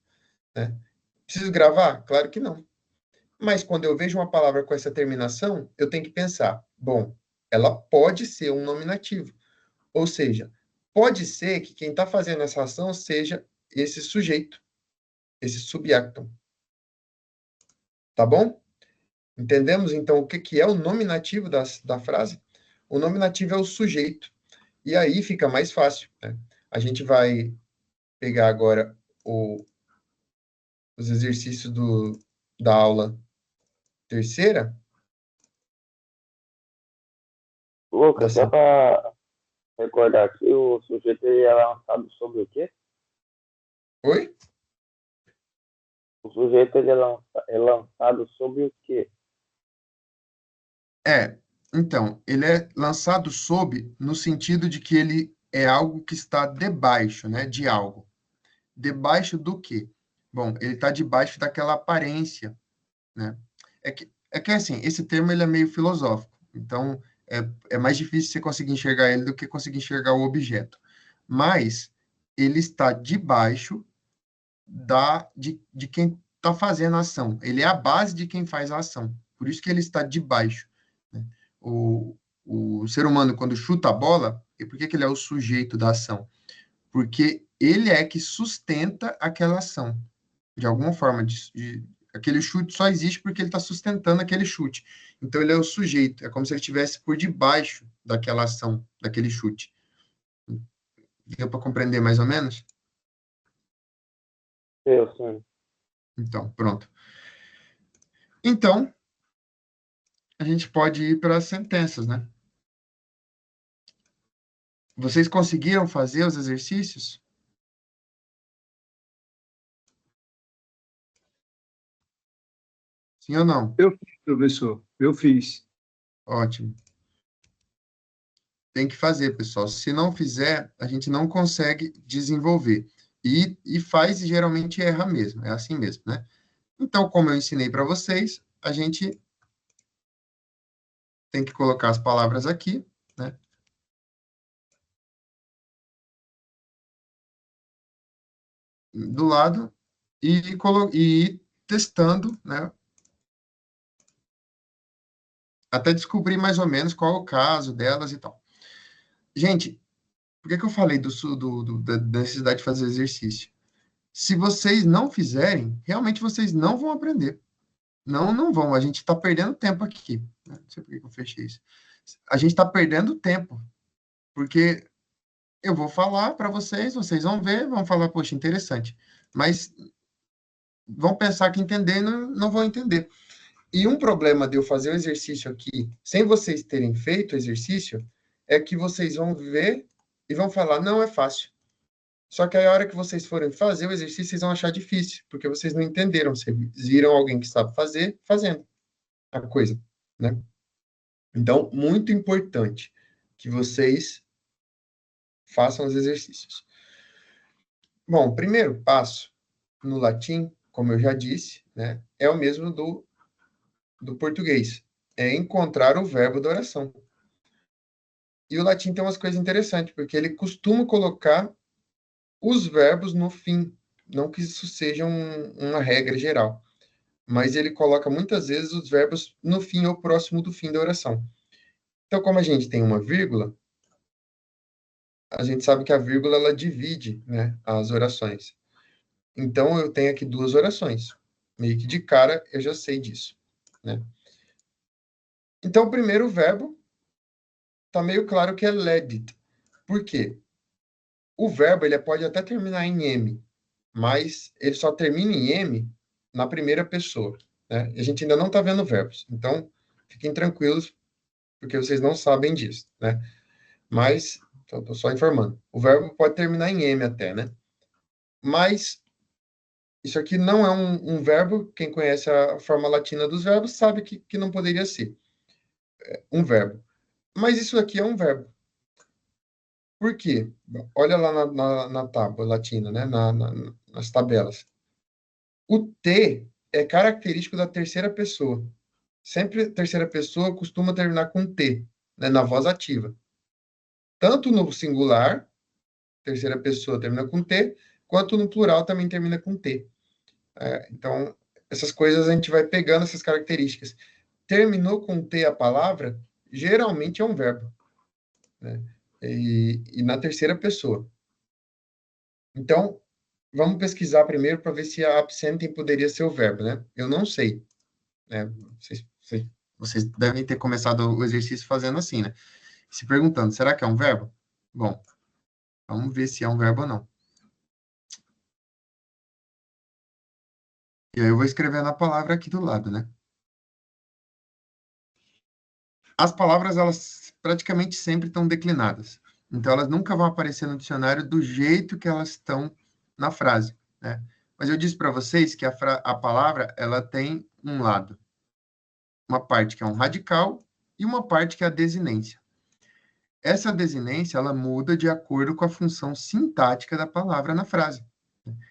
Né? Preciso gravar? Claro que não. Mas quando eu vejo uma palavra com essa terminação, eu tenho que pensar, bom, ela pode ser um nominativo. Ou seja, pode ser que quem está fazendo essa ação seja esse sujeito, esse subjectum. Tá bom? Entendemos, então, o que é o nominativo da frase? O nominativo é o sujeito. E aí fica mais fácil, né? A gente vai pegar agora os exercícios da aula terceira. Lucas, só para recordar aqui, o sujeito ele é lançado sobre o quê? Oi? O sujeito ele é lançado sobre o quê? Então, ele é lançado sob, no sentido de que ele é algo que está debaixo, né, de algo. Debaixo do quê? Bom, ele está debaixo daquela aparência né? É que assim, esse termo ele é meio filosófico, então é mais difícil você conseguir enxergar ele do que conseguir enxergar o objeto. Mas ele está debaixo de quem está fazendo a ação. Ele é a base de quem faz a ação. Por isso que ele está debaixo, né? O ser humano, quando chuta a bola, e por que que ele é o sujeito da ação? Porque ele é que sustenta aquela ação. De alguma forma, aquele chute só existe porque ele está sustentando aquele chute. Então, ele é o sujeito. É como se ele estivesse por debaixo daquela ação, daquele chute. Deu para compreender mais ou menos? Eu, sim. Então, pronto. Então, a gente pode ir para as sentenças, né? Vocês conseguiram fazer os exercícios? Sim ou não? Eu fiz, professor, eu fiz. Ótimo. Tem que fazer, pessoal. Se não fizer, a gente não consegue desenvolver. E faz e geralmente erra mesmo. É assim mesmo, né? Então, como eu ensinei para vocês, a gente tem que colocar as palavras aqui, né? Do lado e ir testando, né? Até descobrir mais ou menos qual é o caso delas e tal. Gente, por que que eu falei da necessidade de fazer exercício? Se vocês não fizerem, realmente vocês não vão aprender. Não vão. A gente está perdendo tempo aqui. Não sei por que eu fechei isso. A gente está perdendo tempo, porque eu vou falar para vocês, vocês vão ver, vão falar, poxa, interessante. Mas vão pensar que entender e não vão entender. E um problema de eu fazer o exercício aqui, sem vocês terem feito o exercício, é que vocês vão ver e vão falar, não é fácil. Só que aí, a hora que vocês forem fazer o exercício, vocês vão achar difícil, porque vocês não entenderam. Vocês viram alguém que sabe fazer, fazendo a coisa, né? Então, muito importante que vocês façam os exercícios. Bom, o primeiro passo no latim, como eu já disse, né, é o mesmo do português. É encontrar o verbo da oração. E o latim tem umas coisas interessantes, porque ele costuma colocar os verbos no fim. Não que isso seja uma regra geral, mas ele coloca muitas vezes os verbos no fim ou próximo do fim da oração. Então, como a gente tem uma vírgula, a gente sabe que a vírgula ela divide, né, as orações. Então, eu tenho aqui duas orações. Meio que de cara eu já sei disso, né? Então, o primeiro verbo está meio claro que é ledded. Por quê? O verbo ele pode até terminar em M, mas ele só termina em M na primeira pessoa, né? E a gente ainda não está vendo verbos. Então, fiquem tranquilos, porque vocês não sabem disso, né? Mas, estou só informando. O verbo pode terminar em M até, né? Mas, isso aqui não é um verbo. Quem conhece a forma latina dos verbos sabe que não poderia ser um verbo. Mas isso aqui é um verbo. Por quê? Olha lá na tábua latina, né? Nas tabelas. O T é característico da terceira pessoa. Sempre terceira pessoa costuma terminar com T, né? Na voz ativa. Tanto no singular, terceira pessoa termina com T, quanto no plural também termina com T. Então, essas coisas a gente vai pegando essas características. Terminou com T a palavra, geralmente é um verbo, né? E na terceira pessoa. Então, vamos pesquisar primeiro para ver se a absentem poderia ser o verbo, né? Eu não sei, né? Vocês devem ter começado o exercício fazendo assim, né? Se perguntando, será que é um verbo? Bom, vamos ver se é um verbo ou não. E aí eu vou escrever na palavra aqui do lado, né? As palavras, elas praticamente sempre estão declinadas. Então, elas nunca vão aparecer no dicionário do jeito que elas estão na frase, né? Mas eu disse para vocês que a palavra, ela tem um lado. Uma parte que é um radical e uma parte que é a desinência. Essa desinência, ela muda de acordo com a função sintática da palavra na frase.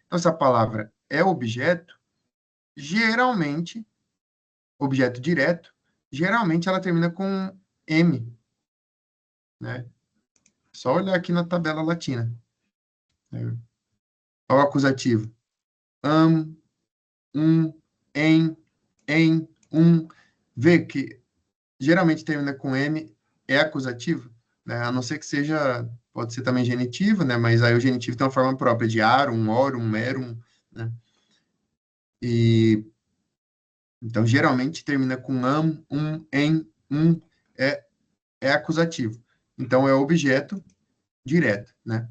Então, se a palavra é objeto, geralmente objeto direto, geralmente ela termina com M, né? Só olhar aqui na tabela latina. Olha o acusativo. Em, vê que geralmente termina com M, é acusativo, né? A não ser que seja, pode ser também genitivo, né? Mas aí o genitivo tem uma forma própria de arum, orum, merum, né? E então geralmente termina com em, é acusativo. Então é objeto direto, né?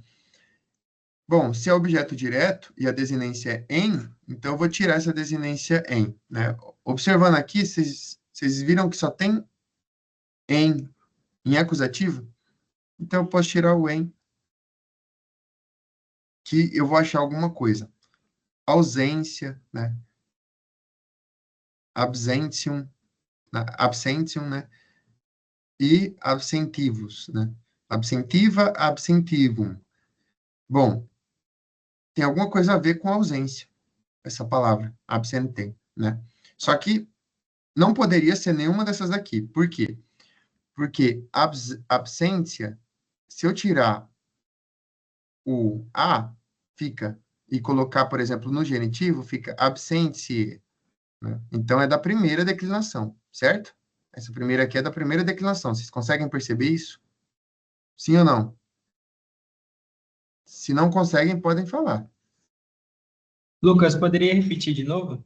Bom, se é objeto direto e a desinência é em, então eu vou tirar essa desinência em, né? Observando aqui, vocês viram que só tem em acusativo? Então eu posso tirar o em, que eu vou achar alguma coisa. Ausência, né? Absentium, absentium, né? E absentivos, né? Absentiva, absentivum. Bom, tem alguma coisa a ver com ausência, essa palavra, absentem, né? Só que não poderia ser nenhuma dessas daqui. Por quê? Porque absência, se eu tirar o a, fica, e colocar, por exemplo, no genitivo, fica absentie, né? Então, é da primeira declinação, certo? Essa primeira aqui é da primeira declinação. Vocês conseguem perceber isso? Sim ou não? Se não conseguem, podem falar. Lucas, poderia repetir de novo?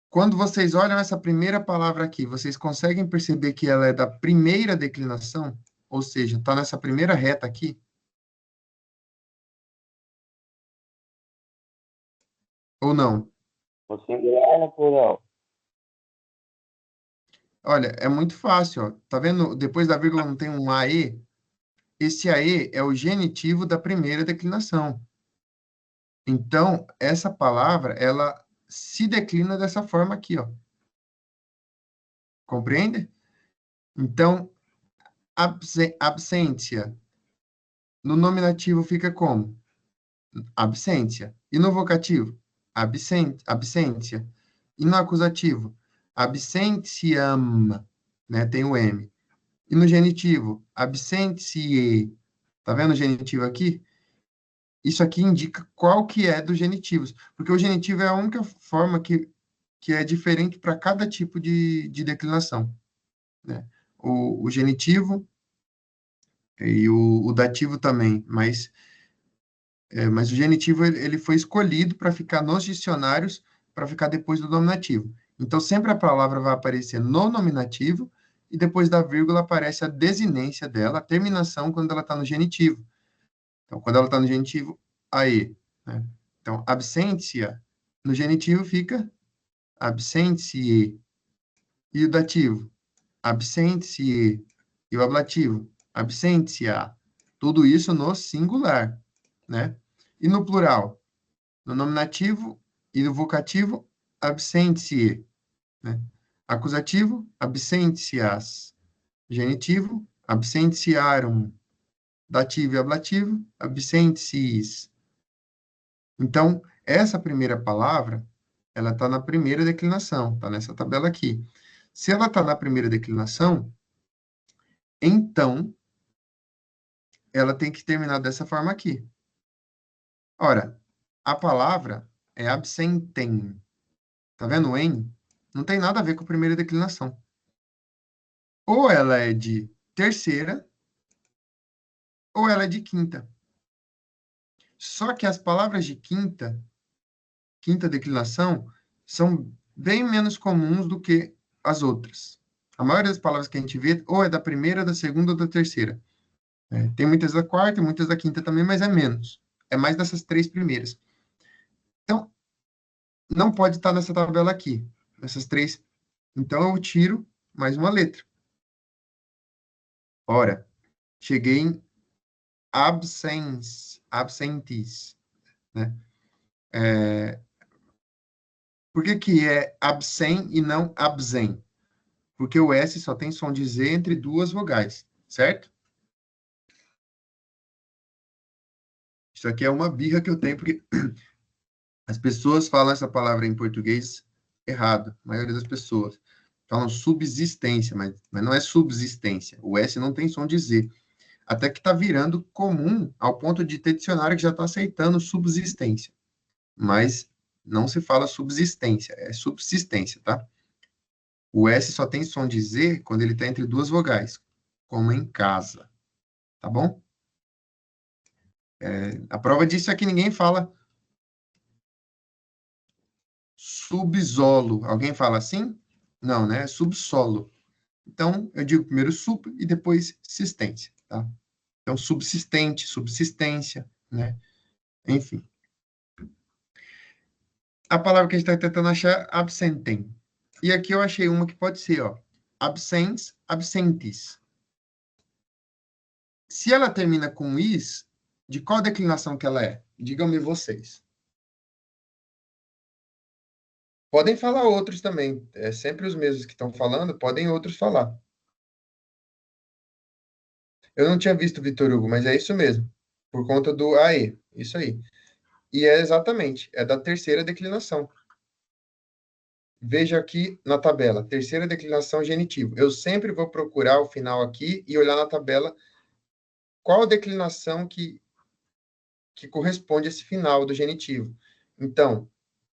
Quando vocês olham essa primeira palavra aqui, vocês conseguem perceber que ela é da primeira declinação? Ou seja, está nessa primeira reta aqui? Ou não? No singular ou no plural? Olha, é muito fácil, ó. Tá vendo? Depois da vírgula não tem um AE? Esse AE é o genitivo da primeira declinação. Então, essa palavra, ela se declina dessa forma aqui, ó. Compreende? Então, absência. No nominativo fica como? Absência. E no vocativo? Absência. E no acusativo? Absentiam, né? Tem o M. E no genitivo? Absentie. Tá vendo o genitivo aqui? Isso aqui indica qual que é dos genitivos, porque o genitivo é a única forma que é diferente para cada tipo de declinação, né? O genitivo e o dativo também, mas o genitivo ele foi escolhido para ficar nos dicionários, para ficar depois do nominativo. Então, sempre a palavra vai aparecer no nominativo e depois da vírgula aparece a desinência dela, a terminação, quando ela está no genitivo. Então, quando ela está no genitivo, aí, né? Então, absentia, no genitivo fica absentie. E o dativo? Absentie. E o ablativo? Absentia. Tudo isso no singular, né? E no plural? No nominativo e no vocativo, absentie, né? Acusativo, absentias. Genitivo, absentiarum. Dativo e ablativo, absentis. Então, essa primeira palavra, ela está na primeira declinação, está nessa tabela aqui. Se ela está na primeira declinação, então, ela tem que terminar dessa forma aqui. Ora, a palavra é absentem. Tá vendo o em? Não tem nada a ver com a primeira declinação. Ou ela é de terceira, ou ela é de quinta. Só que as palavras de quinta declinação, são bem menos comuns do que as outras. A maioria das palavras que a gente vê, ou é da primeira, da segunda ou da terceira. Tem muitas da quarta e muitas da quinta também, mas é menos. É mais dessas três primeiras. Então, não pode estar nessa tabela aqui, nessas três. Então, eu tiro mais uma letra. Ora, cheguei em absentis, né? Por que que é absen e não absen? Porque o S só tem som de Z entre duas vogais, certo? Isso aqui é uma birra que eu tenho, porque as pessoas falam essa palavra em português errado, a maioria das pessoas. Falam subsistência, mas não é subsistência. O S não tem som de Z. Até que está virando comum ao ponto de ter dicionário que já está aceitando subsistência. Mas não se fala subsistência, é subsistência, tá? O S só tem som de Z quando ele está entre duas vogais, como em casa, tá bom? A prova disso é que ninguém fala subsolo. Alguém fala assim? Não, né? É subsolo. Então, eu digo primeiro sub e depois sistência, tá? Então, subsistente, subsistência, né? Enfim. A palavra que a gente está tentando achar é absentem. E aqui eu achei uma que pode ser, ó, absens, absentis. Se ela termina com is, de qual declinação que ela é? Digam-me vocês. Podem falar outros também. É sempre os mesmos que estão falando, podem outros falar. Eu não tinha visto, Vitor Hugo, mas é isso mesmo. Por conta do AE. Isso aí. E é exatamente, é da terceira declinação. Veja aqui na tabela, terceira declinação genitivo. Eu sempre vou procurar o final aqui e olhar na tabela qual a declinação que corresponde a esse final do genitivo. Então,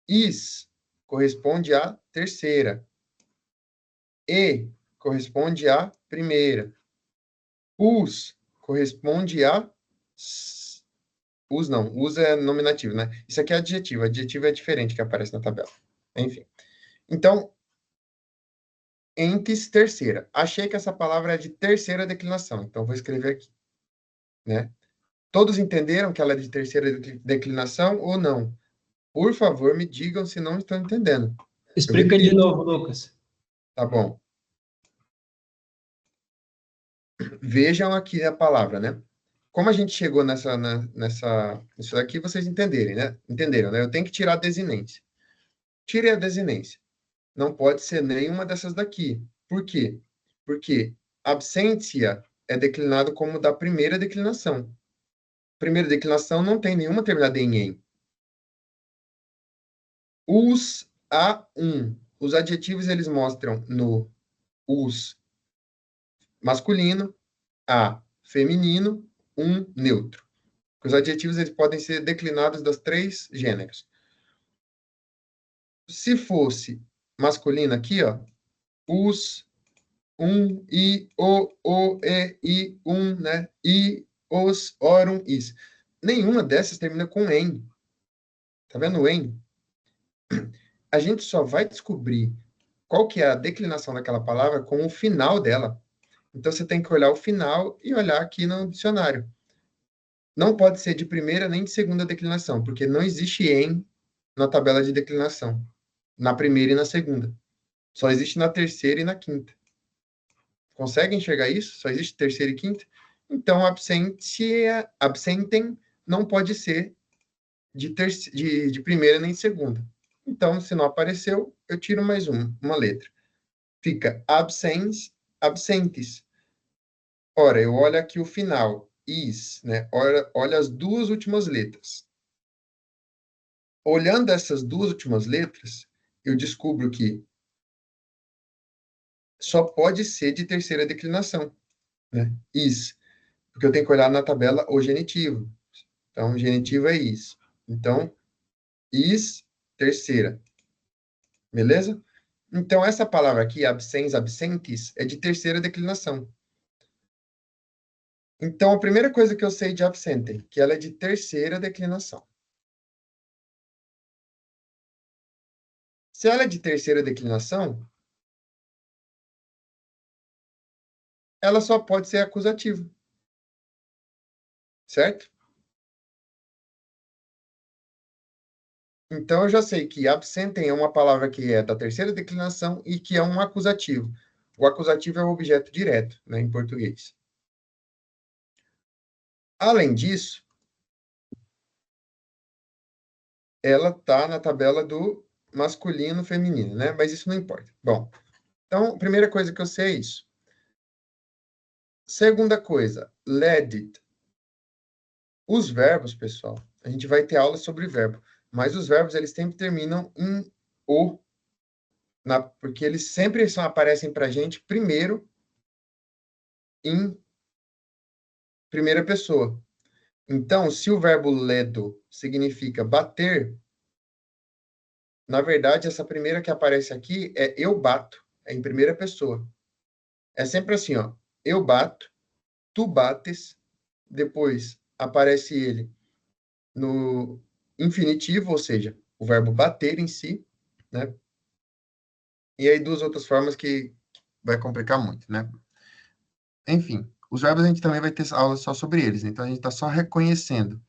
is corresponde à terceira. E corresponde à primeira. Us corresponde a... Us não, us é nominativo, né? Isso aqui é adjetivo. Adjetivo é diferente que aparece na tabela. Enfim. Então, entes terceira. Achei que essa palavra é de terceira declinação, então vou escrever aqui, né? Todos entenderam que ela é de terceira declinação ou não? Por favor, me digam se não estão entendendo. Explica de novo, Lucas. Tá bom. Vejam aqui a palavra, né? Como a gente chegou nisso daqui, vocês entenderem, né? Entenderam, né? Eu tenho que tirar a desinência. Tire a desinência. Não pode ser nenhuma dessas daqui. Por quê? Porque absentia é declinado como da primeira declinação. Primeira declinação não tem nenhuma terminada em em. Us, a, Os adjetivos, eles mostram no us masculino, a feminino, neutro. Os adjetivos, eles podem ser declinados das três gêneros. Se fosse masculino aqui, ó, us, i, o, e, i, né? I, os, orum, is. Nenhuma dessas termina com em. Tá vendo o em? A gente só vai descobrir qual que é a declinação daquela palavra com o final dela. Então, você tem que olhar o final e olhar aqui no dicionário. Não pode ser de primeira nem de segunda declinação, porque não existe em na tabela de declinação. Na primeira e na segunda. Só existe na terceira e na quinta. Consegue enxergar isso? Só existe terceira e quinta? Então, absentem não pode ser de primeira nem de segunda. Então, se não apareceu, eu tiro mais uma letra. Fica absens, absentes. Ora, eu olho aqui o final, is, né? Olha as duas últimas letras. Olhando essas duas últimas letras, eu descubro que só pode ser de terceira declinação, né? Is. Porque eu tenho que olhar na tabela o genitivo. Então, o genitivo é is. Então, is, terceira. Beleza? Então, essa palavra aqui, absens, absentes, é de terceira declinação. Então, a primeira coisa que eu sei de absente, que ela é de terceira declinação. Se ela é de terceira declinação, ela só pode ser acusativa. Certo? Então, eu já sei que absentem é uma palavra que é da terceira declinação e que é um acusativo. O acusativo é o objeto direto, né, em português. Além disso, ela está na tabela do masculino feminino, né? Mas isso não importa. Bom, então, a primeira coisa que eu sei é isso. Segunda coisa, led. Os verbos, pessoal, a gente vai ter aula sobre verbo, mas os verbos, eles sempre terminam em o, porque eles sempre aparecem para a gente primeiro em primeira pessoa. Então, se o verbo ledo significa bater, na verdade, essa primeira que aparece aqui é eu bato, é em primeira pessoa. É sempre assim, ó. Eu bato, tu bates, depois aparece ele no infinitivo, ou seja, o verbo bater em si, né? E aí duas outras formas que vai complicar muito, né? Enfim, os verbos a gente também vai ter aula só sobre eles, né? Então a gente está só reconhecendo.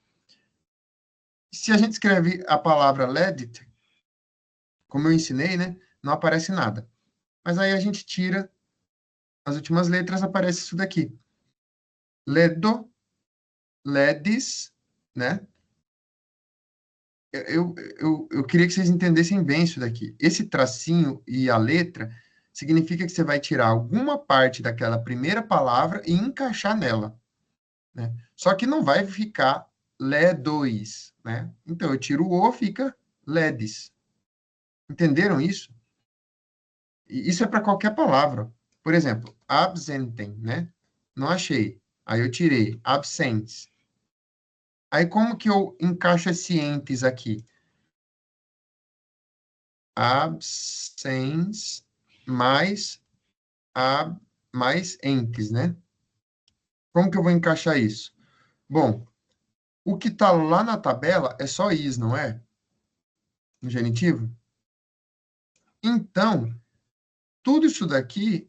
Se a gente escreve a palavra let, como eu ensinei, né? Não aparece nada. Mas aí a gente tira as últimas letras, aparece isso daqui. Ledo, ledis, né? Eu queria que vocês entendessem bem isso daqui. Esse tracinho e a letra significa que você vai tirar alguma parte daquela primeira palavra e encaixar nela, né? Só que não vai ficar ledois, né? Então, eu tiro o O, fica ledes. Entenderam isso? E isso é para qualquer palavra. Por exemplo, absentem, né? Não achei. Aí eu tirei absentes. Aí como que eu encaixo esse entes aqui? Absens mais mais entes, né? Como que eu vou encaixar isso? Bom, o que está lá na tabela é só is, não é? No genitivo. Então, tudo isso daqui,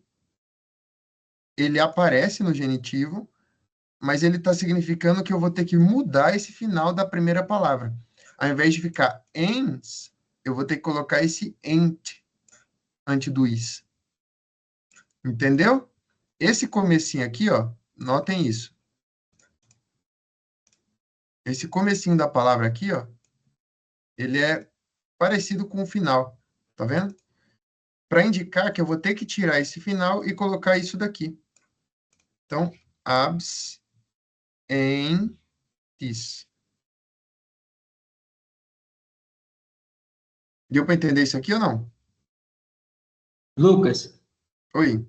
ele aparece no genitivo, mas ele está significando que eu vou ter que mudar esse final da primeira palavra. Ao invés de ficar ens, eu vou ter que colocar esse ent antes do is. Entendeu? Esse comecinho aqui, ó, notem isso. Esse comecinho da palavra aqui, ó, ele é parecido com o final, tá vendo? Para indicar que eu vou ter que tirar esse final e colocar isso daqui. Então, abs, em, is. Deu para entender isso aqui ou não? Lucas, Oi.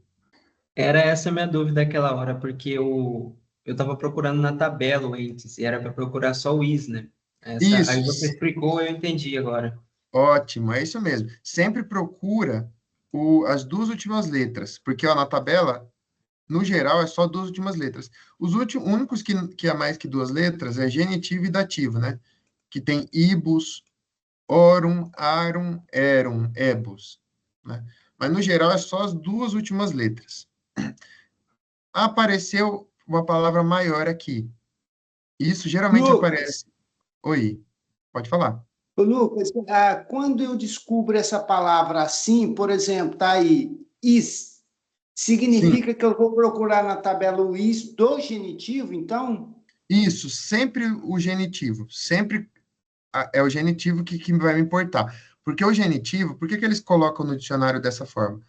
era essa a minha dúvida naquela hora, porque eu estava procurando na tabela o índice, e era para procurar só o is, né? Aí você Isso. explicou, eu entendi agora. Ótimo, é isso mesmo. Sempre procura as duas últimas letras, porque ó, na tabela, no geral, é só duas últimas letras. Os únicos que é mais que duas letras é genitivo e dativo, né? Que tem ibus, orum, arum, erum, ebus, né? Mas no geral é só as duas últimas letras. Apareceu uma palavra maior aqui. Isso geralmente Lucas, aparece. Oi, pode falar. ô, Lucas, quando eu descubro essa palavra assim, por exemplo, tá aí, is, Sim, significa que eu vou procurar na tabela o is do genitivo, então? isso, sempre o genitivo. Sempre é o genitivo que vai me importar. Porque o genitivo, por que eles colocam no dicionário dessa forma?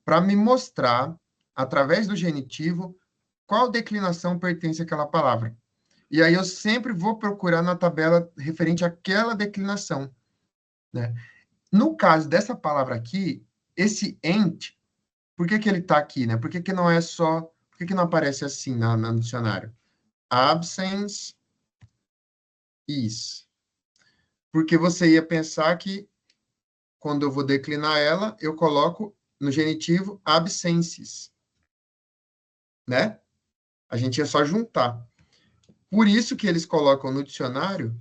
Para me mostrar, através do genitivo, qual declinação pertence àquela palavra. E aí eu sempre vou procurar na tabela referente àquela declinação, né? No caso dessa palavra aqui, esse ent, por que ele está aqui, né? Por que não é só... Por que não aparece assim no dicionário? Absence is. Porque você ia pensar que quando eu vou declinar ela, eu coloco no genitivo absences, né? A gente ia só juntar. Por isso que eles colocam no dicionário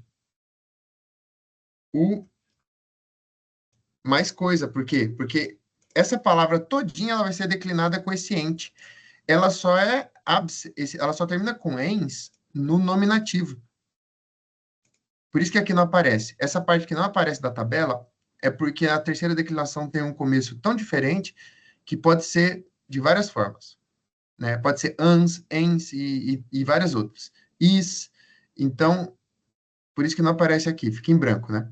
o mais coisa. Por quê? Porque essa palavra todinha ela vai ser declinada com esse ente. Ela só ela só termina com ens no nominativo. Por isso que aqui não aparece. Essa parte que não aparece da tabela é porque a terceira declinação tem um começo tão diferente que pode ser de várias formas, né? Pode ser ans, ens e várias outras. Is. Então, por isso que não aparece aqui, fica em branco, né?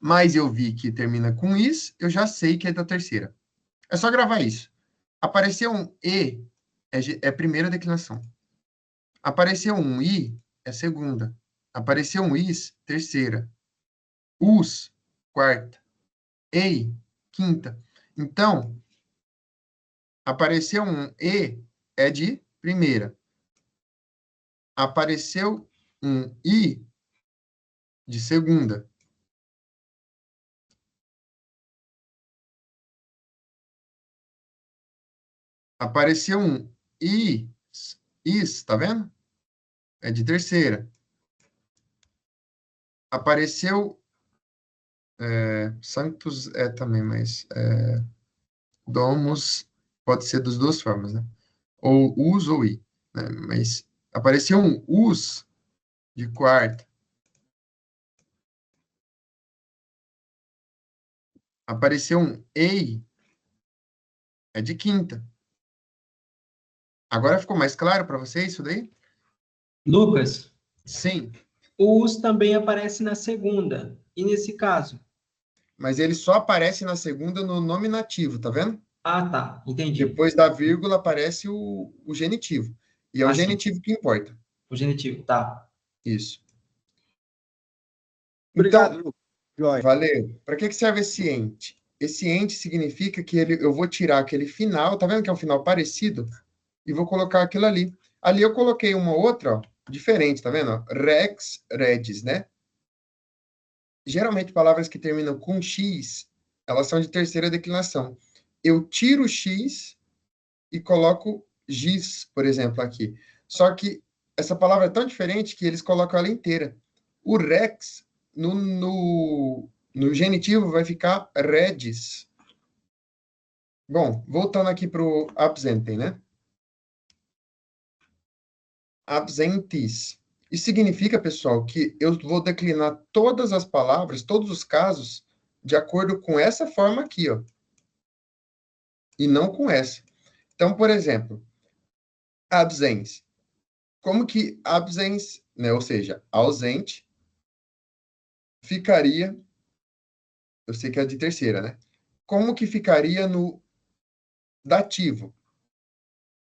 Mas eu vi que termina com is, eu já sei que é da terceira. É só gravar isso. Apareceu um e, é primeira declinação. Apareceu um i, é segunda. Apareceu um is, terceira. Us, quarta. Ei, quinta. Então, apareceu um E, é de primeira. Apareceu um I, de segunda. Apareceu um is, tá vendo? É de terceira. Apareceu sanctus também, mas domus pode ser das duas formas, né? Ou us ou i, né? Mas apareceu um us de quarta. Apareceu um ei, é de quinta. Agora ficou mais claro para vocês isso daí? Lucas, Sim, o us também aparece na segunda. E nesse caso? mas ele só aparece na segunda no nominativo, tá vendo? Ah, tá. Entendi. Depois da vírgula aparece o genitivo. E é o Ah, sim. genitivo que importa. O genitivo, tá. Isso. Obrigado, Então, Lucas. Joia. valeu. Para que serve esse ente? Esse ente significa que eu vou tirar aquele final, tá vendo que é um final parecido? E vou colocar aquilo ali. Ali eu coloquei uma outra, ó, diferente, tá vendo? Rex, regis, né? Geralmente palavras que terminam com X, elas são de terceira declinação. Eu tiro o X e coloco giz, por exemplo, aqui. Só que essa palavra é tão diferente que eles colocam ela inteira. O rex, no genitivo, vai ficar regis. Bom, voltando aqui para o absentem, né? Absentis. Isso significa, pessoal, que eu vou declinar todas as palavras, todos os casos, de acordo com essa forma aqui, ó. E não com essa. Então, por exemplo, absens. Como que absens, né, ou seja, ausente, ficaria, eu sei que é de terceira, né? Como que ficaria no dativo?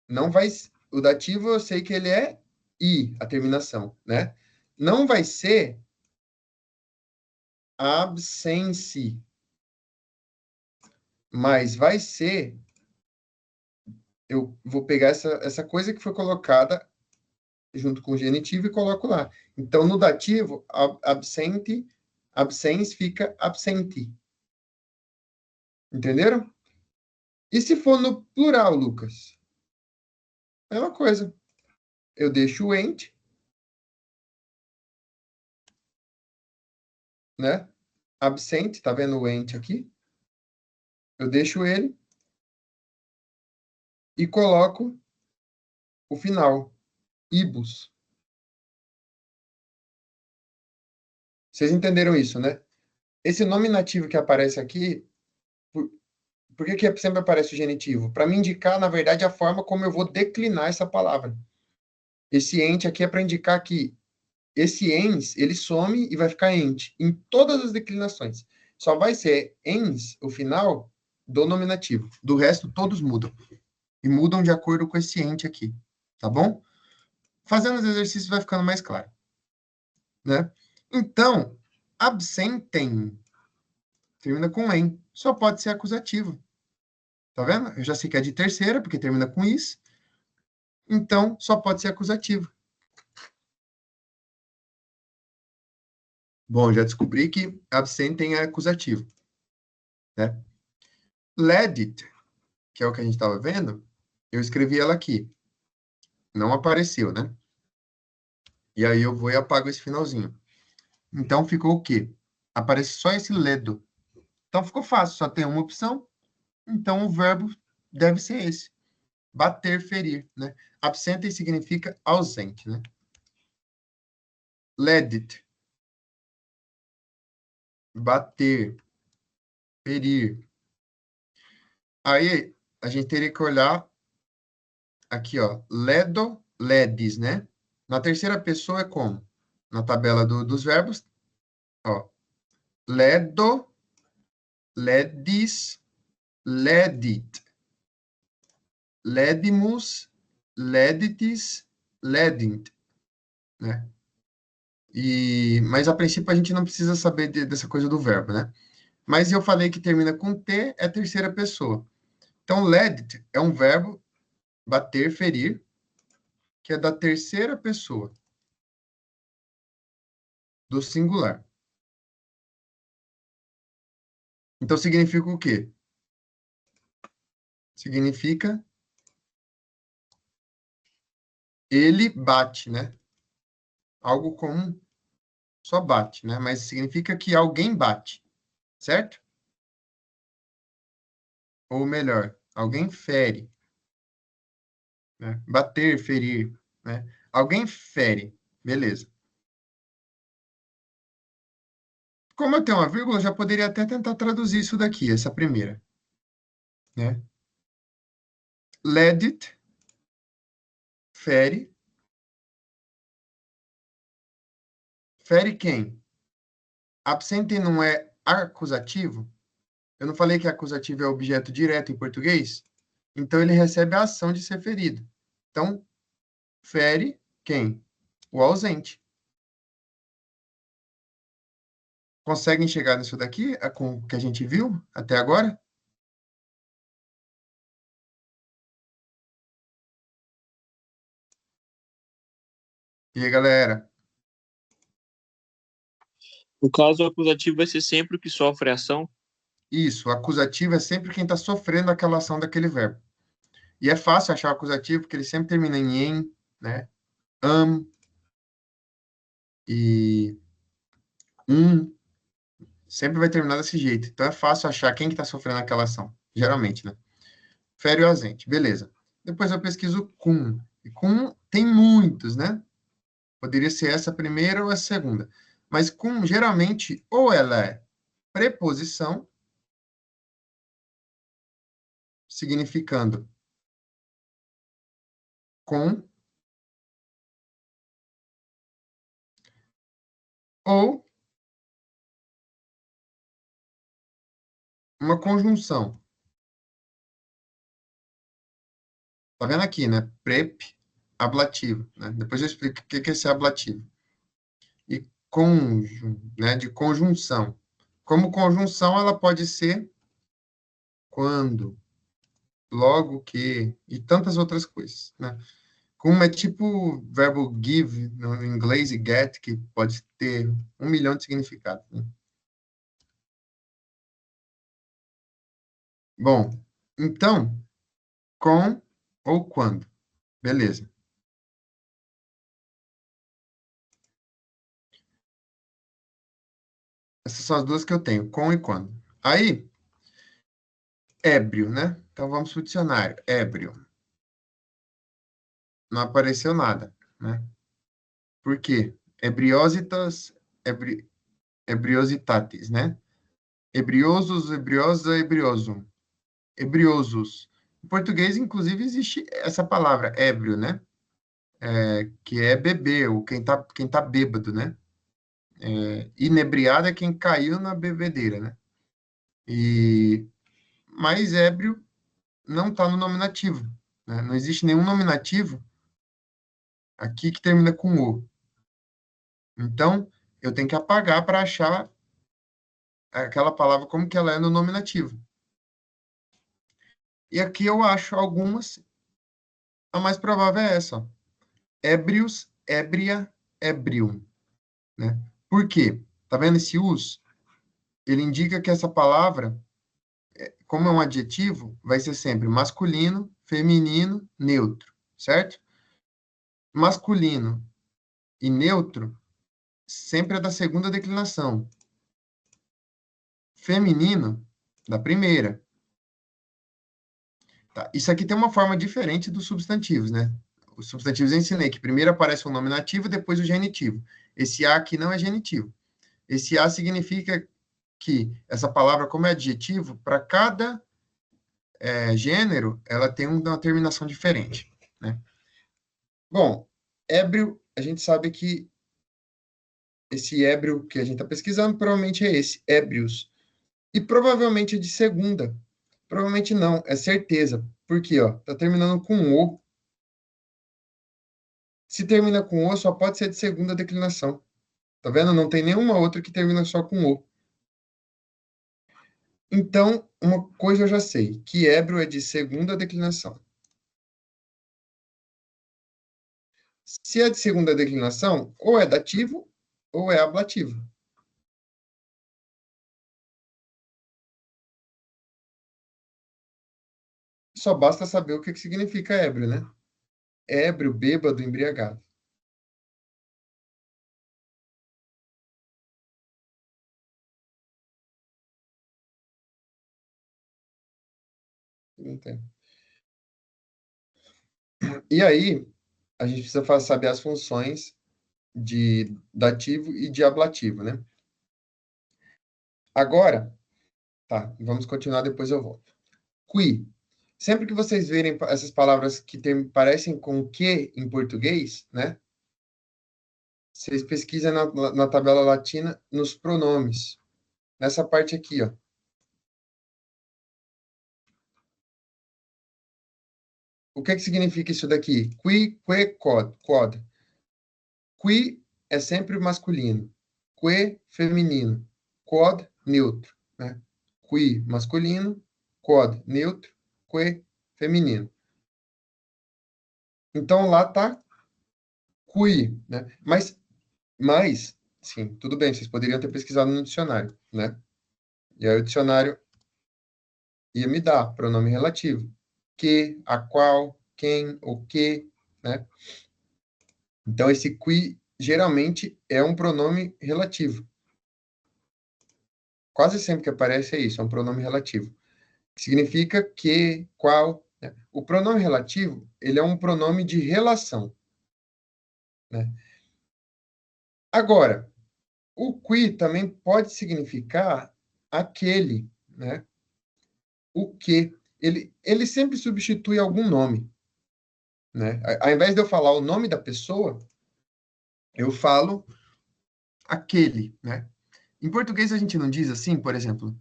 Não vai, o dativo eu sei que ele é i, a terminação, né? Não vai ser absense, mas vai ser, eu vou pegar essa coisa que foi colocada junto com o genitivo e coloco lá. Então, no dativo, absente, absens fica absente. Entenderam? E se for no plural, Lucas? É uma coisa. Eu deixo o ente, né? Absente, tá vendo o ente aqui? Eu deixo ele e coloco o final, ibus. Vocês entenderam isso, né? Esse nominativo que aparece aqui, por que sempre aparece o genitivo? Para me indicar, na verdade, a forma como eu vou declinar essa palavra. Esse ente aqui é para indicar que esse ens, ele some e vai ficar ente em todas as declinações. Só vai ser ens, o final, do nominativo. Do resto, todos mudam. E mudam de acordo com esse ente aqui. Tá bom? Fazendo os exercícios vai ficando mais claro. Né? Então, absentem termina com em. Só pode ser acusativo. Tá vendo? Eu já sei que é de terceira, porque termina com is. Então, só pode ser acusativo. Bom, já descobri que absentem é acusativo. Né? Ledit, que é o que a gente estava vendo, eu escrevi ela aqui. Não apareceu, né? E aí eu vou e apago esse finalzinho. Então, ficou o quê? Aparece só esse ledo. Então, ficou fácil, só tem uma opção. Então, o verbo deve ser esse. Bater, ferir, né? Absentem significa ausente, né? Ledit. Bater, ferir. Aí, a gente teria que olhar aqui, ó. Ledo, ledis, né? Na terceira pessoa é como? Na tabela dos verbos, ó. Ledo, ledis, ledit. Ledimus, leditis, ledint, né? Mas a princípio a gente não precisa saber dessa coisa do verbo, né? Mas eu falei que termina com T, é terceira pessoa. Então, led é um verbo, bater, ferir, que é da terceira pessoa do singular. Então, significa o quê? Significa ele bate, né? Algo comum, só bate, né? Mas significa que alguém bate, certo? Ou melhor, alguém fere, né? Bater, ferir, né? Alguém fere, beleza. Como eu tenho uma vírgula, eu já poderia até tentar traduzir isso daqui, essa primeira, né? Ledit, fere. Fere quem? Absente não é acusativo? Eu não falei que acusativo é objeto direto em português? Então, ele recebe a ação de ser ferido. Então, fere quem? O ausente. Conseguem chegar nisso daqui, com o que a gente viu até agora? E aí, galera? No caso, o acusativo vai ser sempre o que sofre a ação. Isso, o acusativo é sempre quem está sofrendo aquela ação daquele verbo. E é fácil achar o acusativo, porque ele sempre termina em, né? E sempre vai terminar desse jeito. Então é fácil achar quem que está sofrendo aquela ação, geralmente, né? Fere o ausente, beleza. Depois eu pesquiso cum. E cum tem muitos, né? Poderia ser essa primeira ou a segunda. Mas cum, geralmente, ou ela é preposição, significando com, ou uma conjunção. Tá vendo aqui, né? Prep, ablativo, né? Depois eu explico o que é esse ablativo. E né? De conjunção. Como conjunção, ela pode ser quando, logo que, e tantas outras coisas, né? Como é tipo o verbo give no inglês e get, que pode ter 1 milhão de significados, né? Bom, então, com ou quando. Beleza. Essas são as duas que eu tenho, com e quando. Aí, ébrio, né? Então, vamos para o dicionário. Ébrio. Não apareceu nada, né? Por quê? Ebriositas, ebriositatis, né? Ebriosos, ebriosa, ebriosum. Ebriosos. Em português, inclusive, existe essa palavra, ébrio, né? Que é beber, ou quem tá bêbado, né? Inebriado é quem caiu na bebedeira, né? Mas ébrio não está no nominativo, né? Não existe nenhum nominativo aqui que termina com o. Então, eu tenho que apagar para achar aquela palavra como que ela é no nominativo. E aqui eu acho algumas, a mais provável é essa, ó. Ébrios, ébria, ébrium, né? Por quê? Tá vendo esse us? Ele indica que essa palavra, como é um adjetivo, vai ser sempre masculino, feminino, neutro, certo? Masculino e neutro sempre é da segunda declinação. Feminino, da primeira. Tá? Isso aqui tem uma forma diferente dos substantivos, né? Os substantivos eu ensinei que primeiro aparece o nominativo, depois o genitivo. Esse A aqui não é genitivo. Esse A significa que essa palavra, como é adjetivo, para cada gênero, ela tem uma terminação diferente, né? Bom, ébrio, a gente sabe que esse ébrio que a gente está pesquisando provavelmente é esse, ébrios. E provavelmente é de segunda. Provavelmente não, é certeza. Por quê? Ó, tá terminando com o. Se termina com o, só pode ser de segunda declinação. Tá vendo? Não tem nenhuma outra que termina só com o. Então, uma coisa eu já sei, que ébrio é de segunda declinação. Se é de segunda declinação, ou é dativo, ou é ablativo. Só basta saber o que significa ébrio, né? Ébrio, bêbado, embriagado. Entendo. E aí, a gente precisa saber as funções de dativo e de ablativo, né? Agora, tá, vamos continuar, depois eu volto. Qui. Sempre que vocês verem essas palavras que parecem com que em português, né? Vocês pesquisam na tabela latina nos pronomes. Nessa parte aqui, ó. O que significa isso daqui? Qui, que, quod. Qui é sempre masculino. Que, feminino. Quod, neutro. Né? Qui, masculino. Quod, neutro. Que, feminino. Então, lá tá qui, né? Mas, sim, tudo bem, vocês poderiam ter pesquisado no dicionário, né? E aí o dicionário ia me dar pronome relativo. Que, a qual, quem, o que, né? Então, esse qui, geralmente, é um pronome relativo. Quase sempre que aparece é isso, é um pronome relativo. Significa que, qual, né? O pronome relativo, ele é um pronome de relação, né? Agora, o qui também pode significar aquele, né? O que. Ele sempre substitui algum nome, né? Ao invés de eu falar o nome da pessoa, eu falo aquele, né? Em português a gente não diz assim, por exemplo,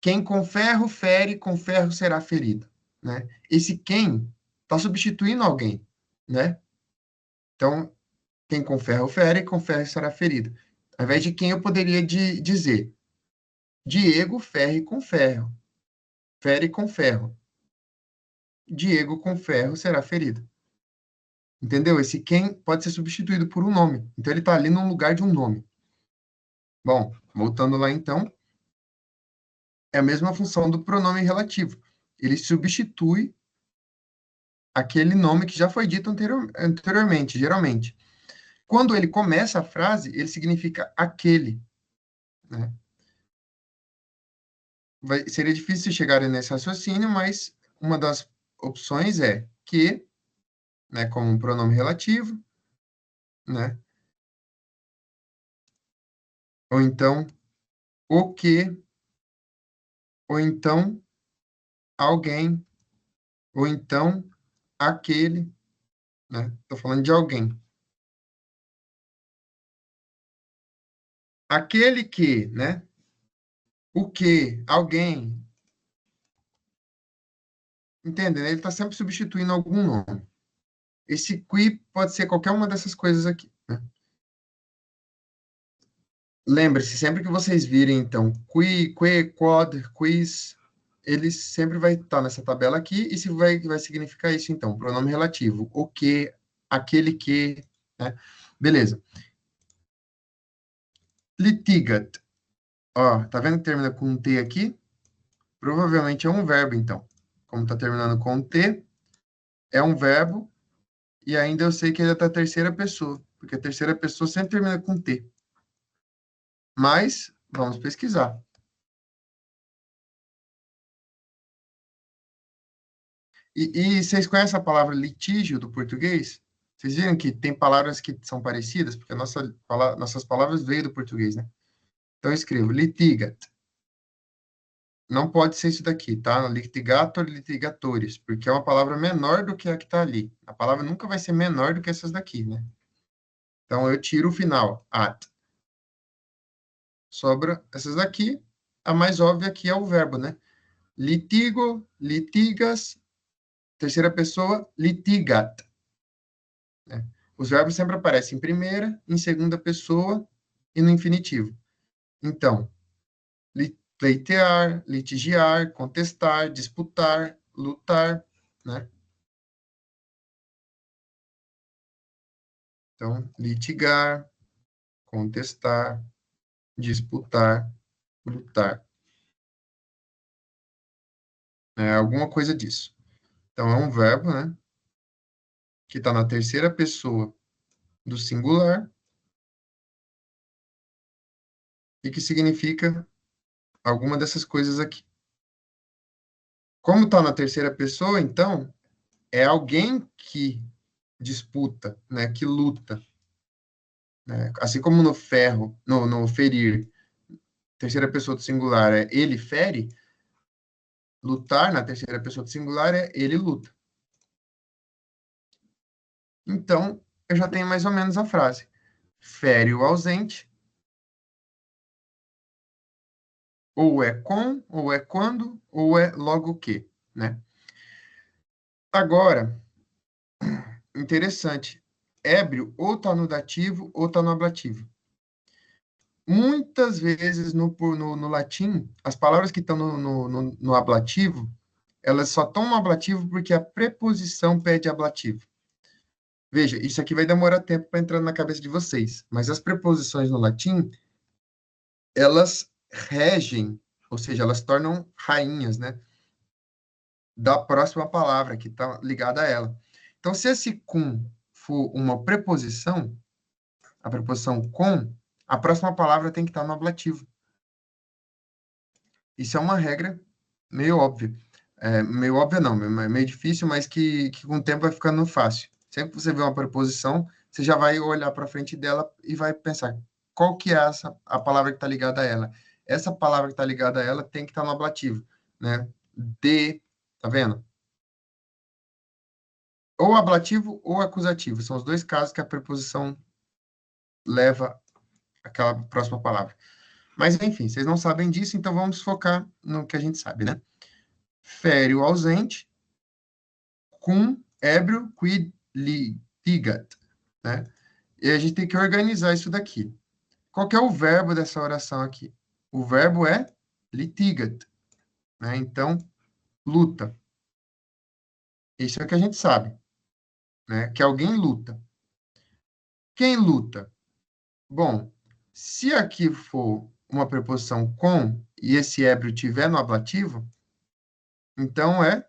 quem com ferro fere, com ferro será ferido, né? Esse quem está substituindo alguém, né? Então, quem com ferro fere, com ferro será ferido. Ao invés de quem eu poderia dizer, Diego ferre com ferro, fere com ferro. Diego com ferro será ferido. Entendeu? Esse quem pode ser substituído por um nome. Então, ele está ali no lugar de um nome. Bom, voltando lá então, é a mesma função do pronome relativo. Ele substitui aquele nome que já foi dito anteriormente, geralmente. Quando ele começa a frase, ele significa aquele, né? Seria difícil chegar nesse raciocínio, mas uma das opções é que, né, como um pronome relativo, né? Ou então o que, ou então alguém, ou então aquele, né? Estou falando de alguém. Aquele que, né? O que, alguém. Entende? Ele está sempre substituindo algum nome. Esse qui pode ser qualquer uma dessas coisas aqui, né? Lembre-se, sempre que vocês virem, então, qui, que, quod, quis, ele sempre vai estar nessa tabela aqui, e se vai significar isso, então, pronome relativo, o que, aquele que, né? Beleza. Litigat. Ó, tá vendo que termina com um T aqui? Provavelmente é um verbo, então. Como tá terminando com um T, é um verbo, e ainda eu sei que ele é da terceira pessoa, porque a terceira pessoa sempre termina com T. Mas, vamos pesquisar. E vocês conhecem a palavra litígio do português? Vocês viram que tem palavras que são parecidas? Porque nossas palavras veio do português, né? Então, eu escrevo litigat. Não pode ser isso daqui, tá? Litigator, litigatores, porque é uma palavra menor do que a que está ali. A palavra nunca vai ser menor do que essas daqui, né? Então, eu tiro o final, at. Sobra essas daqui. A mais óbvia aqui é o verbo, né? Litigo, litigas, terceira pessoa, litigat. Né? Os verbos sempre aparecem em primeira, em segunda pessoa e no infinitivo. Então, pleitear, litigiar, contestar, disputar, lutar, né? Então, litigar, contestar, disputar, lutar. É alguma coisa disso. Então, é um verbo, né? Que está na terceira pessoa do singular e que significa alguma dessas coisas aqui. Como está na terceira pessoa, então, é alguém que disputa, né? Que luta. Né? Assim como no ferro, no ferir, terceira pessoa do singular é ele fere, lutar na terceira pessoa do singular é ele luta. Então, eu já tenho mais ou menos a frase. Fere o ausente, ou é com, ou é quando, ou é logo que, né? Agora, interessante, ébrio ou está no dativo ou está no ablativo. Muitas vezes no latim, as palavras que estão no ablativo, elas só estão no ablativo porque a preposição pede ablativo. Veja, isso aqui vai demorar tempo para entrar na cabeça de vocês, mas as preposições no latim, elas regem, ou seja, elas tornam rainhas, né? Da próxima palavra que está ligada a ela. Então, se esse com for uma preposição, a preposição com, a próxima palavra tem que estar no ablativo. Isso é uma regra meio óbvia. Meio óbvia não, meio difícil, mas que com o tempo vai ficando fácil. Sempre que você vê uma preposição, você já vai olhar para frente dela e vai pensar qual que é a palavra que está ligada a ela. Essa palavra que está ligada a ela tem que estar no ablativo, né? De, tá vendo? Ou ablativo ou acusativo. São os dois casos que a preposição leva aquela próxima palavra. Mas, enfim, vocês não sabem disso, então vamos focar no que a gente sabe, né? Fere o ausente, cum ébrio quid litigat, né? E a gente tem que organizar isso daqui. Qual que é o verbo dessa oração aqui? O verbo é litigat, né? Então, luta. Isso é o que a gente sabe, né? Que alguém luta. Quem luta? Bom, se aqui for uma preposição com e esse ébrio tiver no ablativo, então é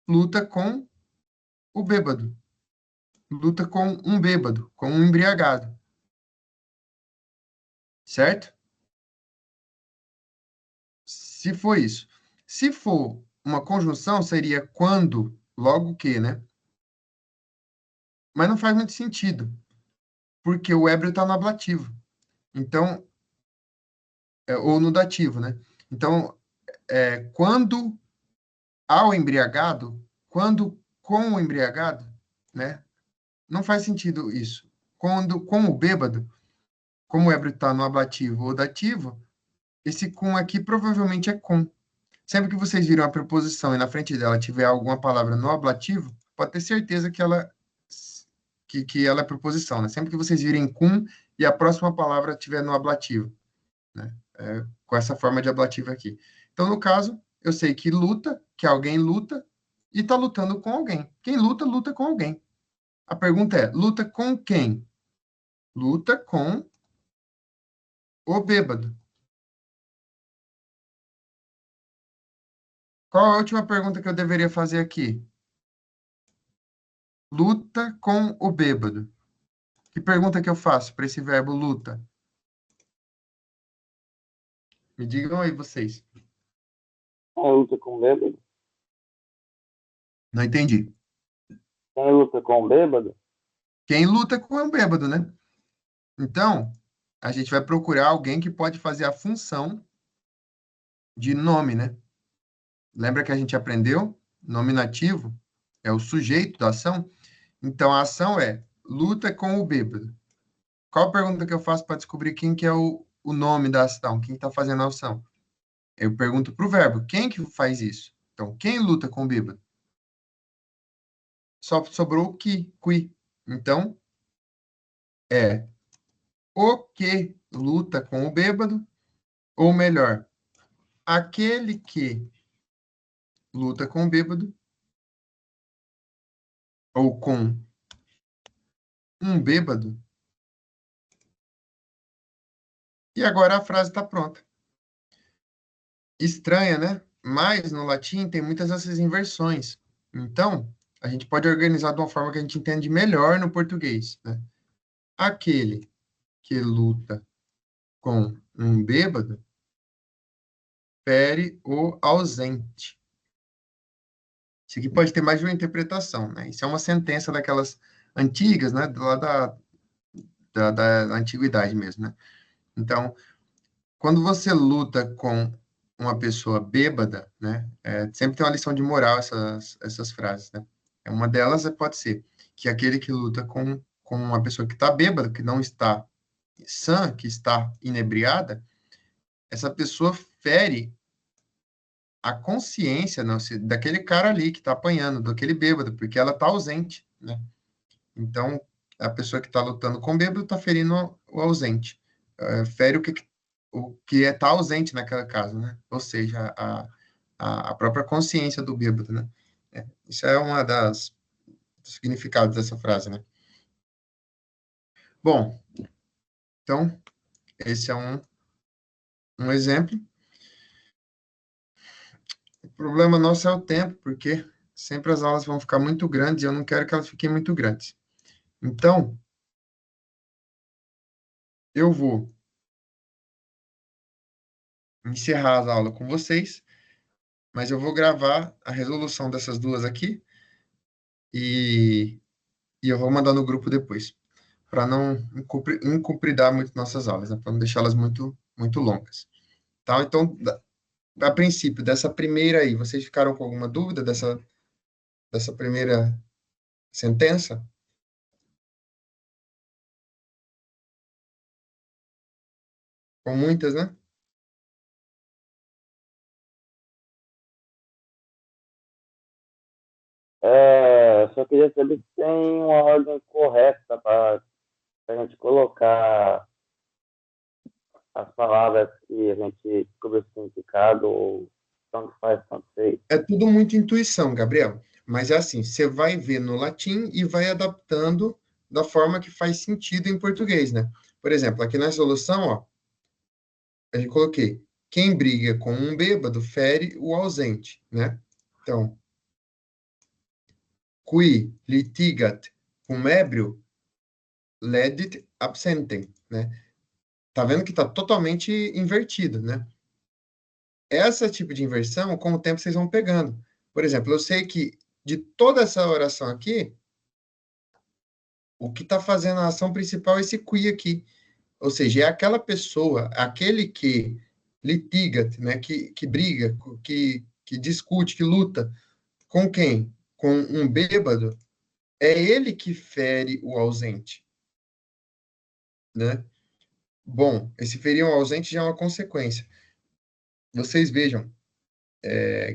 luta com o bêbado. Luta com um bêbado, com um embriagado. Certo? Se for isso. Se for uma conjunção, seria quando, logo que, né? Mas não faz muito sentido, porque o ébrio está no ablativo. Então, ou no dativo, né? Então, quando ao embriagado, quando com o embriagado, né? Não faz sentido isso. Quando com o bêbado, como o ébrio está no ablativo ou dativo, esse com aqui provavelmente é com. Sempre que vocês viram a preposição e na frente dela tiver alguma palavra no ablativo, pode ter certeza que ela é preposição, né? Sempre que vocês virem com e a próxima palavra tiver no ablativo, né? Com essa forma de ablativo aqui. Então, no caso, eu sei que luta, que alguém luta, e está lutando com alguém. Quem luta, luta com alguém. A pergunta é, luta com quem? Luta com o bêbado. Qual a última pergunta que eu deveria fazer aqui? Luta com o bêbado. Que pergunta que eu faço para esse verbo luta? Me digam aí vocês. Quem luta com bêbado? Não entendi. Quem luta com bêbado? Quem luta com o bêbado, né? Então, a gente vai procurar alguém que pode fazer a função de nome, né? Lembra que a gente aprendeu? Nominativo é o sujeito da ação. Então, a ação é luta com o bêbado. Qual a pergunta que eu faço para descobrir quem que é o nome da ação? Quem está fazendo a ação? Eu pergunto para o verbo, quem que faz isso? Então, quem luta com o bêbado? Só sobrou o qui. Então, é o que luta com o bêbado, ou melhor, aquele que luta com o bêbado, ou com um bêbado. E agora a frase está pronta. Estranha, né? Mas no latim tem muitas dessas inversões. Então, a gente pode organizar de uma forma que a gente entende melhor no português, né? Aquele que luta com um bêbado fere o ausente. Isso aqui pode ter mais de uma interpretação, né? Isso é uma sentença daquelas antigas, né? Lá da antiguidade mesmo, né? Então, quando você luta com uma pessoa bêbada, né? Sempre tem uma lição de moral essas frases, né? Uma delas pode ser que aquele que luta com uma pessoa que está bêbada, que não está sã, que está inebriada, essa pessoa fere a consciência, não, daquele cara ali que está apanhando, daquele bêbado, porque ela está ausente, né? Então, a pessoa que está lutando com o bêbado está ferindo o ausente. Fere o que está ausente naquela caso, né? Ou seja, a própria consciência do bêbado, né? Isso é uma dos significados dessa frase, né? Bom, então, esse é um exemplo. O problema nosso é o tempo, porque sempre as aulas vão ficar muito grandes e eu não quero que elas fiquem muito grandes. Então, eu vou encerrar as aulas com vocês, mas eu vou gravar a resolução dessas duas aqui e eu vou mandar no grupo depois, para não incumpridar muito nossas aulas, né? Para não deixá-las muito, muito longas. Tá? Então, a princípio, dessa primeira aí, vocês ficaram com alguma dúvida dessa primeira sentença? Com muitas, né? Só queria saber se tem uma ordem correta para a gente colocar as palavras que a gente descobre o significado, ou tanto faz, tanto fez. É tudo muito intuição, Gabriel. Mas é assim, você vai ver no latim e vai adaptando da forma que faz sentido em português, né? Por exemplo, aqui na resolução, ó, eu coloquei, quem briga com um bêbado fere o ausente, né? Então, qui litigat cum ébrio ledit absentem, né? Tá vendo que tá totalmente invertido, né? Esse tipo de inversão, com o tempo vocês vão pegando. Por exemplo, eu sei que de toda essa oração aqui, o que está fazendo a ação principal é esse qui aqui. Ou seja, é aquela pessoa, aquele que litiga, né, que briga, que discute, que luta. Com quem? Com um bêbado. É ele que fere o ausente, né? Bom, esse ferir o ausente já é uma consequência. Vocês vejam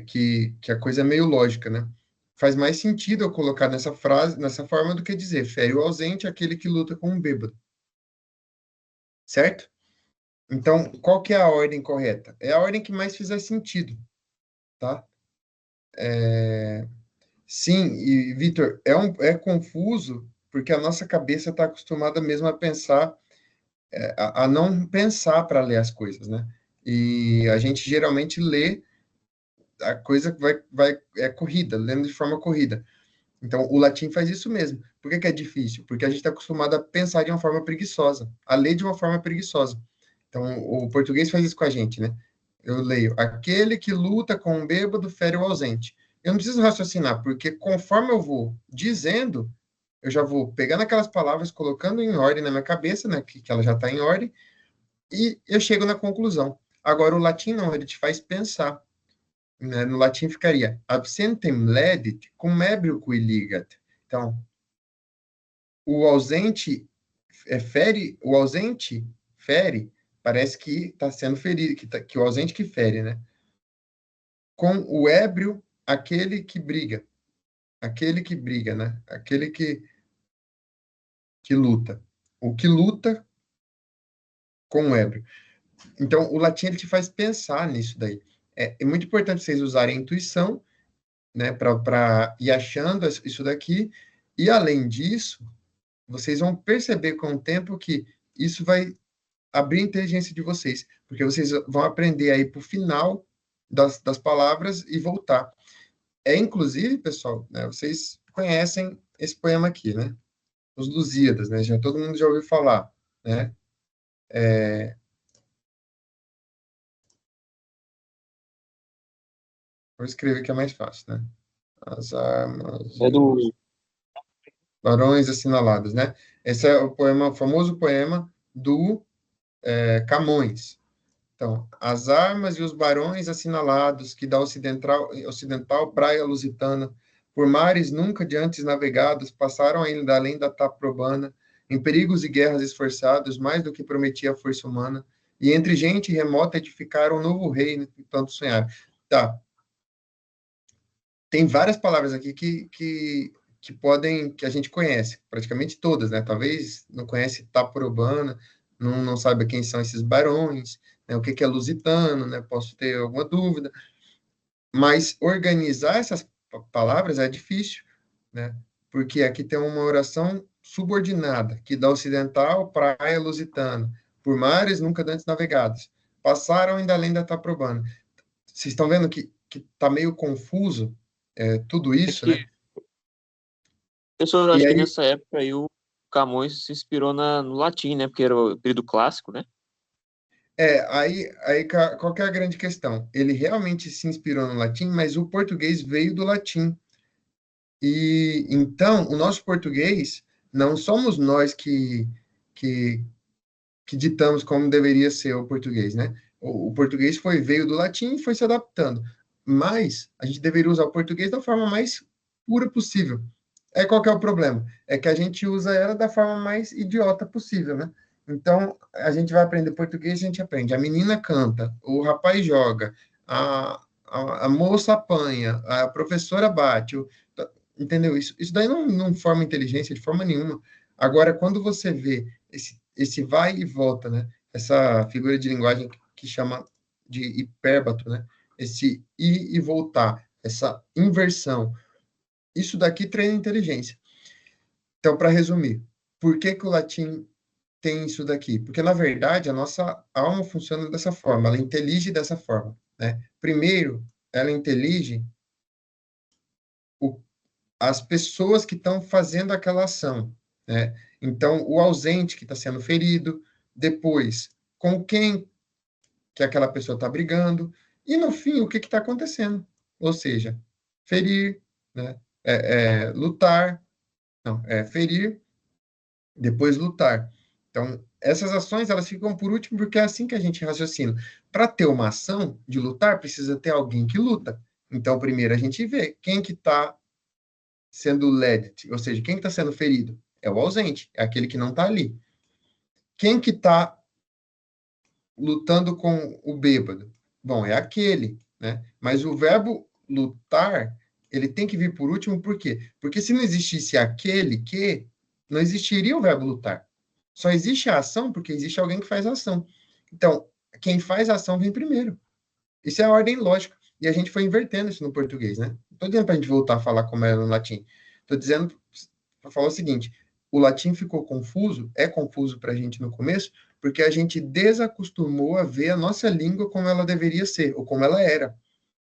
que a coisa é meio lógica, né? Faz mais sentido eu colocar nessa frase, nessa forma, do que dizer fere o ausente aquele que luta com um bêbado. Certo? Então, qual que é a ordem correta? É a ordem que mais fizer sentido, tá? Sim, e, Vitor, é confuso porque a nossa cabeça está acostumada mesmo a pensar, a não pensar para ler as coisas, né? E a gente geralmente lê a coisa é corrida, lendo de forma corrida. Então, o latim faz isso mesmo. Por que é difícil? Porque a gente está acostumado a pensar de uma forma preguiçosa, a ler de uma forma preguiçosa. Então, o português faz isso com a gente, né? Eu leio, aquele que luta com um bêbado fere o ausente. Eu não preciso raciocinar, porque conforme eu vou dizendo, eu já vou pegando aquelas palavras, colocando em ordem na minha cabeça, né? Que ela já está em ordem, e eu chego na conclusão. Agora, o latim não, ele te faz pensar. Né? No latim ficaria absentem ledit cum ebrio qui ligat. Então, o ausente o ausente fere, parece que está sendo ferido, que o ausente que fere, né? Com o ébrio, aquele que briga, né? Aquele que luta. O que luta com o ébrio. Então, o latim ele te faz pensar nisso daí. É muito importante vocês usarem a intuição, né, para ir achando isso daqui, e além disso, vocês vão perceber com o tempo que isso vai abrir a inteligência de vocês, porque vocês vão aprender aí para o final das palavras e voltar. Inclusive, pessoal, né, vocês conhecem esse poema aqui, né? Os Lusíadas, né? Todo mundo já ouviu falar, né? Vou escrever que é mais fácil, né? As armas É e do. os barões assinalados, né? Esse é o famoso poema do Camões. Então, as armas e os barões assinalados que da ocidental praia lusitana, por mares nunca de antes navegados, passaram ainda além da Taprobana, em perigos e guerras esforçados, mais do que prometia a força humana, e entre gente remota edificaram um novo reino que tanto sonharam. Tá, tem várias palavras aqui que a gente conhece, praticamente todas, né? Talvez não conhece Taprobana, não saiba quem são esses barões, né? O que é lusitano, né? Posso ter alguma dúvida, mas organizar essas palavras é difícil, né? Porque aqui tem uma oração subordinada, que da ocidental praia lusitana, por mares nunca antes navegados, passaram ainda além da Taprobana. Vocês estão vendo que tá meio confuso tudo É isso, né? que, professor, eu E acho que aí, nessa época aí o Camões se inspirou no latim, né? Porque era o período clássico, né? qual que é a grande questão? Ele realmente se inspirou no latim, mas o português veio do latim. E então, o nosso português, não somos nós que, que ditamos como deveria ser o português, né? O português veio do latim e foi se adaptando. Mas a gente deveria usar o português da forma mais pura possível. Qual que é o problema? É que a gente usa ela da forma mais idiota possível, né? Então, a gente vai aprender português, a gente aprende. A menina canta, o rapaz joga, a moça apanha, a professora bate, entendeu? Isso daí não forma inteligência de forma nenhuma. Agora, quando você vê esse vai e volta, né? Essa figura de linguagem que chama de hipérbato, né? Esse ir e voltar, essa inversão, isso daqui treina inteligência. Então, para resumir, por que o latim tem isso daqui? Porque, na verdade, a nossa alma funciona dessa forma, ela intelige dessa forma, né? Primeiro, ela intelige o, as pessoas que estão fazendo aquela ação, né? Então, o ausente que está sendo ferido, depois, com quem que aquela pessoa está brigando, e, no fim, o que está acontecendo. Ou seja, ferir, né? Lutar, não, ferir, depois lutar. Então, essas ações, elas ficam por último porque é assim que a gente raciocina. Para ter uma ação de lutar, precisa ter alguém que luta. Então, primeiro a gente vê quem que está sendo led, ou seja, quem está sendo ferido. É o ausente, é aquele que não está ali. Quem que está lutando com o bêbado? Bom, é aquele, né? Mas o verbo lutar, ele tem que vir por último, por quê? Porque se não existisse aquele que, não existiria o verbo lutar. Só existe a ação porque existe alguém que faz a ação. Então, quem faz a ação vem primeiro. Isso é a ordem lógica. E a gente foi invertendo isso no português, né? Não estou dizendo para a gente voltar a falar como era no latim. Estou dizendo para falar o seguinte: o latim ficou confuso, é confuso para a gente no começo, porque a gente desacostumou a ver a nossa língua como ela deveria ser, ou como ela era.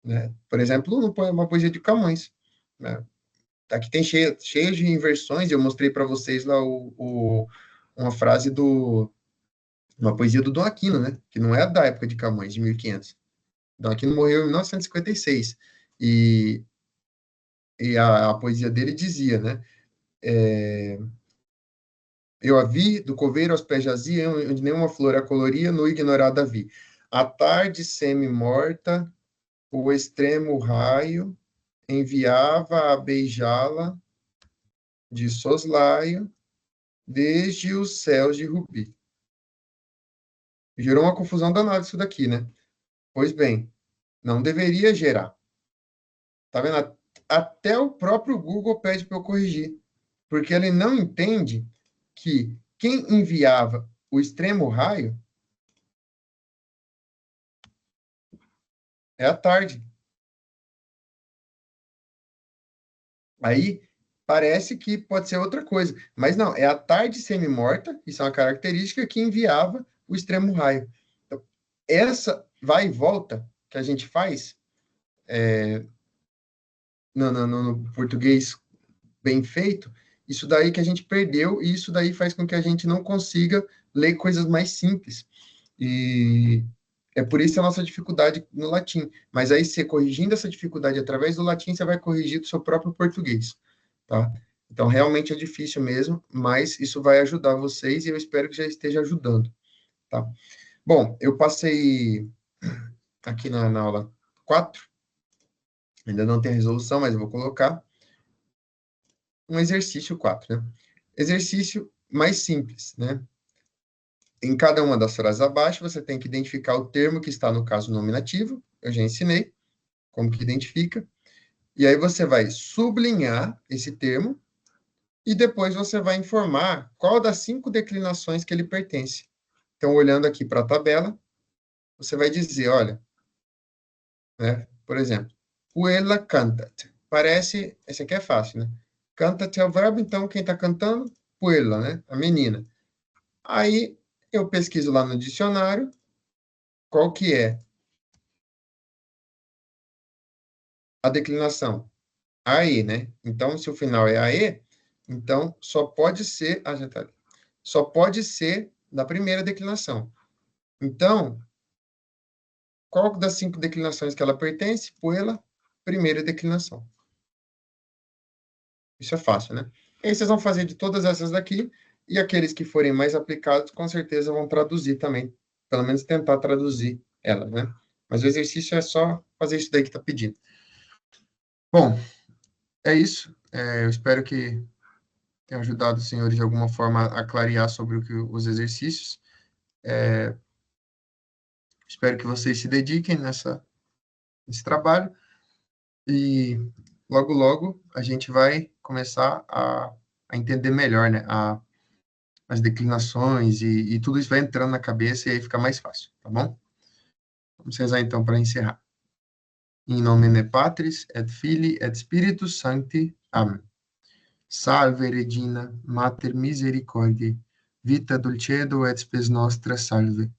Né? Por exemplo, uma poesia de Camões. Né? Aqui tem cheio de inversões, eu mostrei para vocês lá uma frase uma poesia do Dom Aquino, né? Que não é da época de Camões, de 1500. Dom Aquino morreu em 1956. E a poesia dele dizia, né? Eu a vi, do coveiro aos pés jazia, onde nenhuma flor a coloria, no ignorada vi. A tarde semi-morta, o extremo raio, enviava a beijá-la de soslaio, desde os céus de rubi. Gerou uma confusão danada isso daqui, né? Pois bem, não deveria gerar. Tá vendo? Até o próprio Google pede para eu corrigir, porque ele não entende que quem enviava o extremo raio É à tarde. Aí parece que pode ser outra coisa, mas não, é a tarde semi-morta, isso é uma característica que enviava o extremo raio. Então, essa vai e volta que a gente faz no português bem feito, isso daí que a gente perdeu, e isso daí faz com que a gente não consiga ler coisas mais simples. E é por isso a nossa dificuldade no latim. Mas aí, você corrigindo essa dificuldade através do latim, você vai corrigir do seu próprio português, tá? Então, realmente é difícil mesmo, mas isso vai ajudar vocês e eu espero que já esteja ajudando, tá? Bom, eu passei aqui na aula 4, ainda não tem a resolução, mas eu vou colocar um exercício 4, né? Exercício mais simples, né? Em cada uma das frases abaixo, você tem que identificar o termo que está no caso nominativo, eu já ensinei como que identifica, e aí você vai sublinhar esse termo, e depois você vai informar qual das 5 declinações que ele pertence. Então, olhando aqui para a tabela, você vai dizer, olha, né, por exemplo, ela cantat. Parece, esse aqui é fácil, né? Cantat é o verbo, então quem está cantando? Ela, né? A menina. Aí, eu pesquiso lá no dicionário, qual que é a declinação? AE, né? Então, se o final é AE, então só pode ser, já tá ali. Só pode ser da primeira declinação. Então, qual das 5 declinações que ela pertence? Pela primeira declinação. Isso é fácil, né? E aí vocês vão fazer de todas essas daqui, e aqueles que forem mais aplicados, com certeza vão traduzir também. Pelo menos tentar traduzir elas, né? Mas o exercício é só fazer isso daí que está pedindo. Bom, é isso. Eu espero que tenha ajudado os senhores de alguma forma a clarear sobre os exercícios. Espero que vocês se dediquem nesse trabalho e logo, logo a gente vai começar a entender melhor, né, as declinações e tudo isso vai entrando na cabeça e aí fica mais fácil, tá bom? Vamos rezar então para encerrar. In nomine Patris et Filii et Spiritus Sancti. Amém. Salve Regina, Mater Misericordiae, vita dulcedo et spes nostra salve.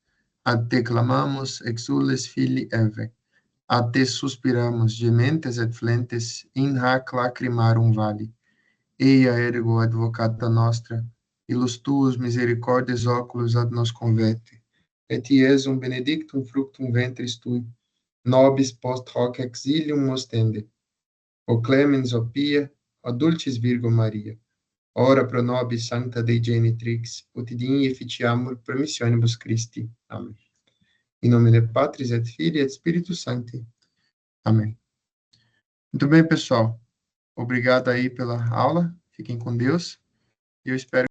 Ad te clamamus, exules filii Eve. Ad te suspiramus, gementes et flentes, in hac lacrimarum vale. Eia ergo advocata nostra, ilus tuus misericordes oculos ad nos converte. Et Iesum benedictum fructum ventris tui, nobis post hoc exilium ostende. O clemens, o pia, o dulcis Virgo Maria, ora pro nobis sancta Dei genitrix, ut digni efficiamur promissionibus Christi. Amém. Em nome de Patris et Filii et Spiritus Sancti. Amém. Muito bem, pessoal. Obrigado aí pela aula. Fiquem com Deus. E eu espero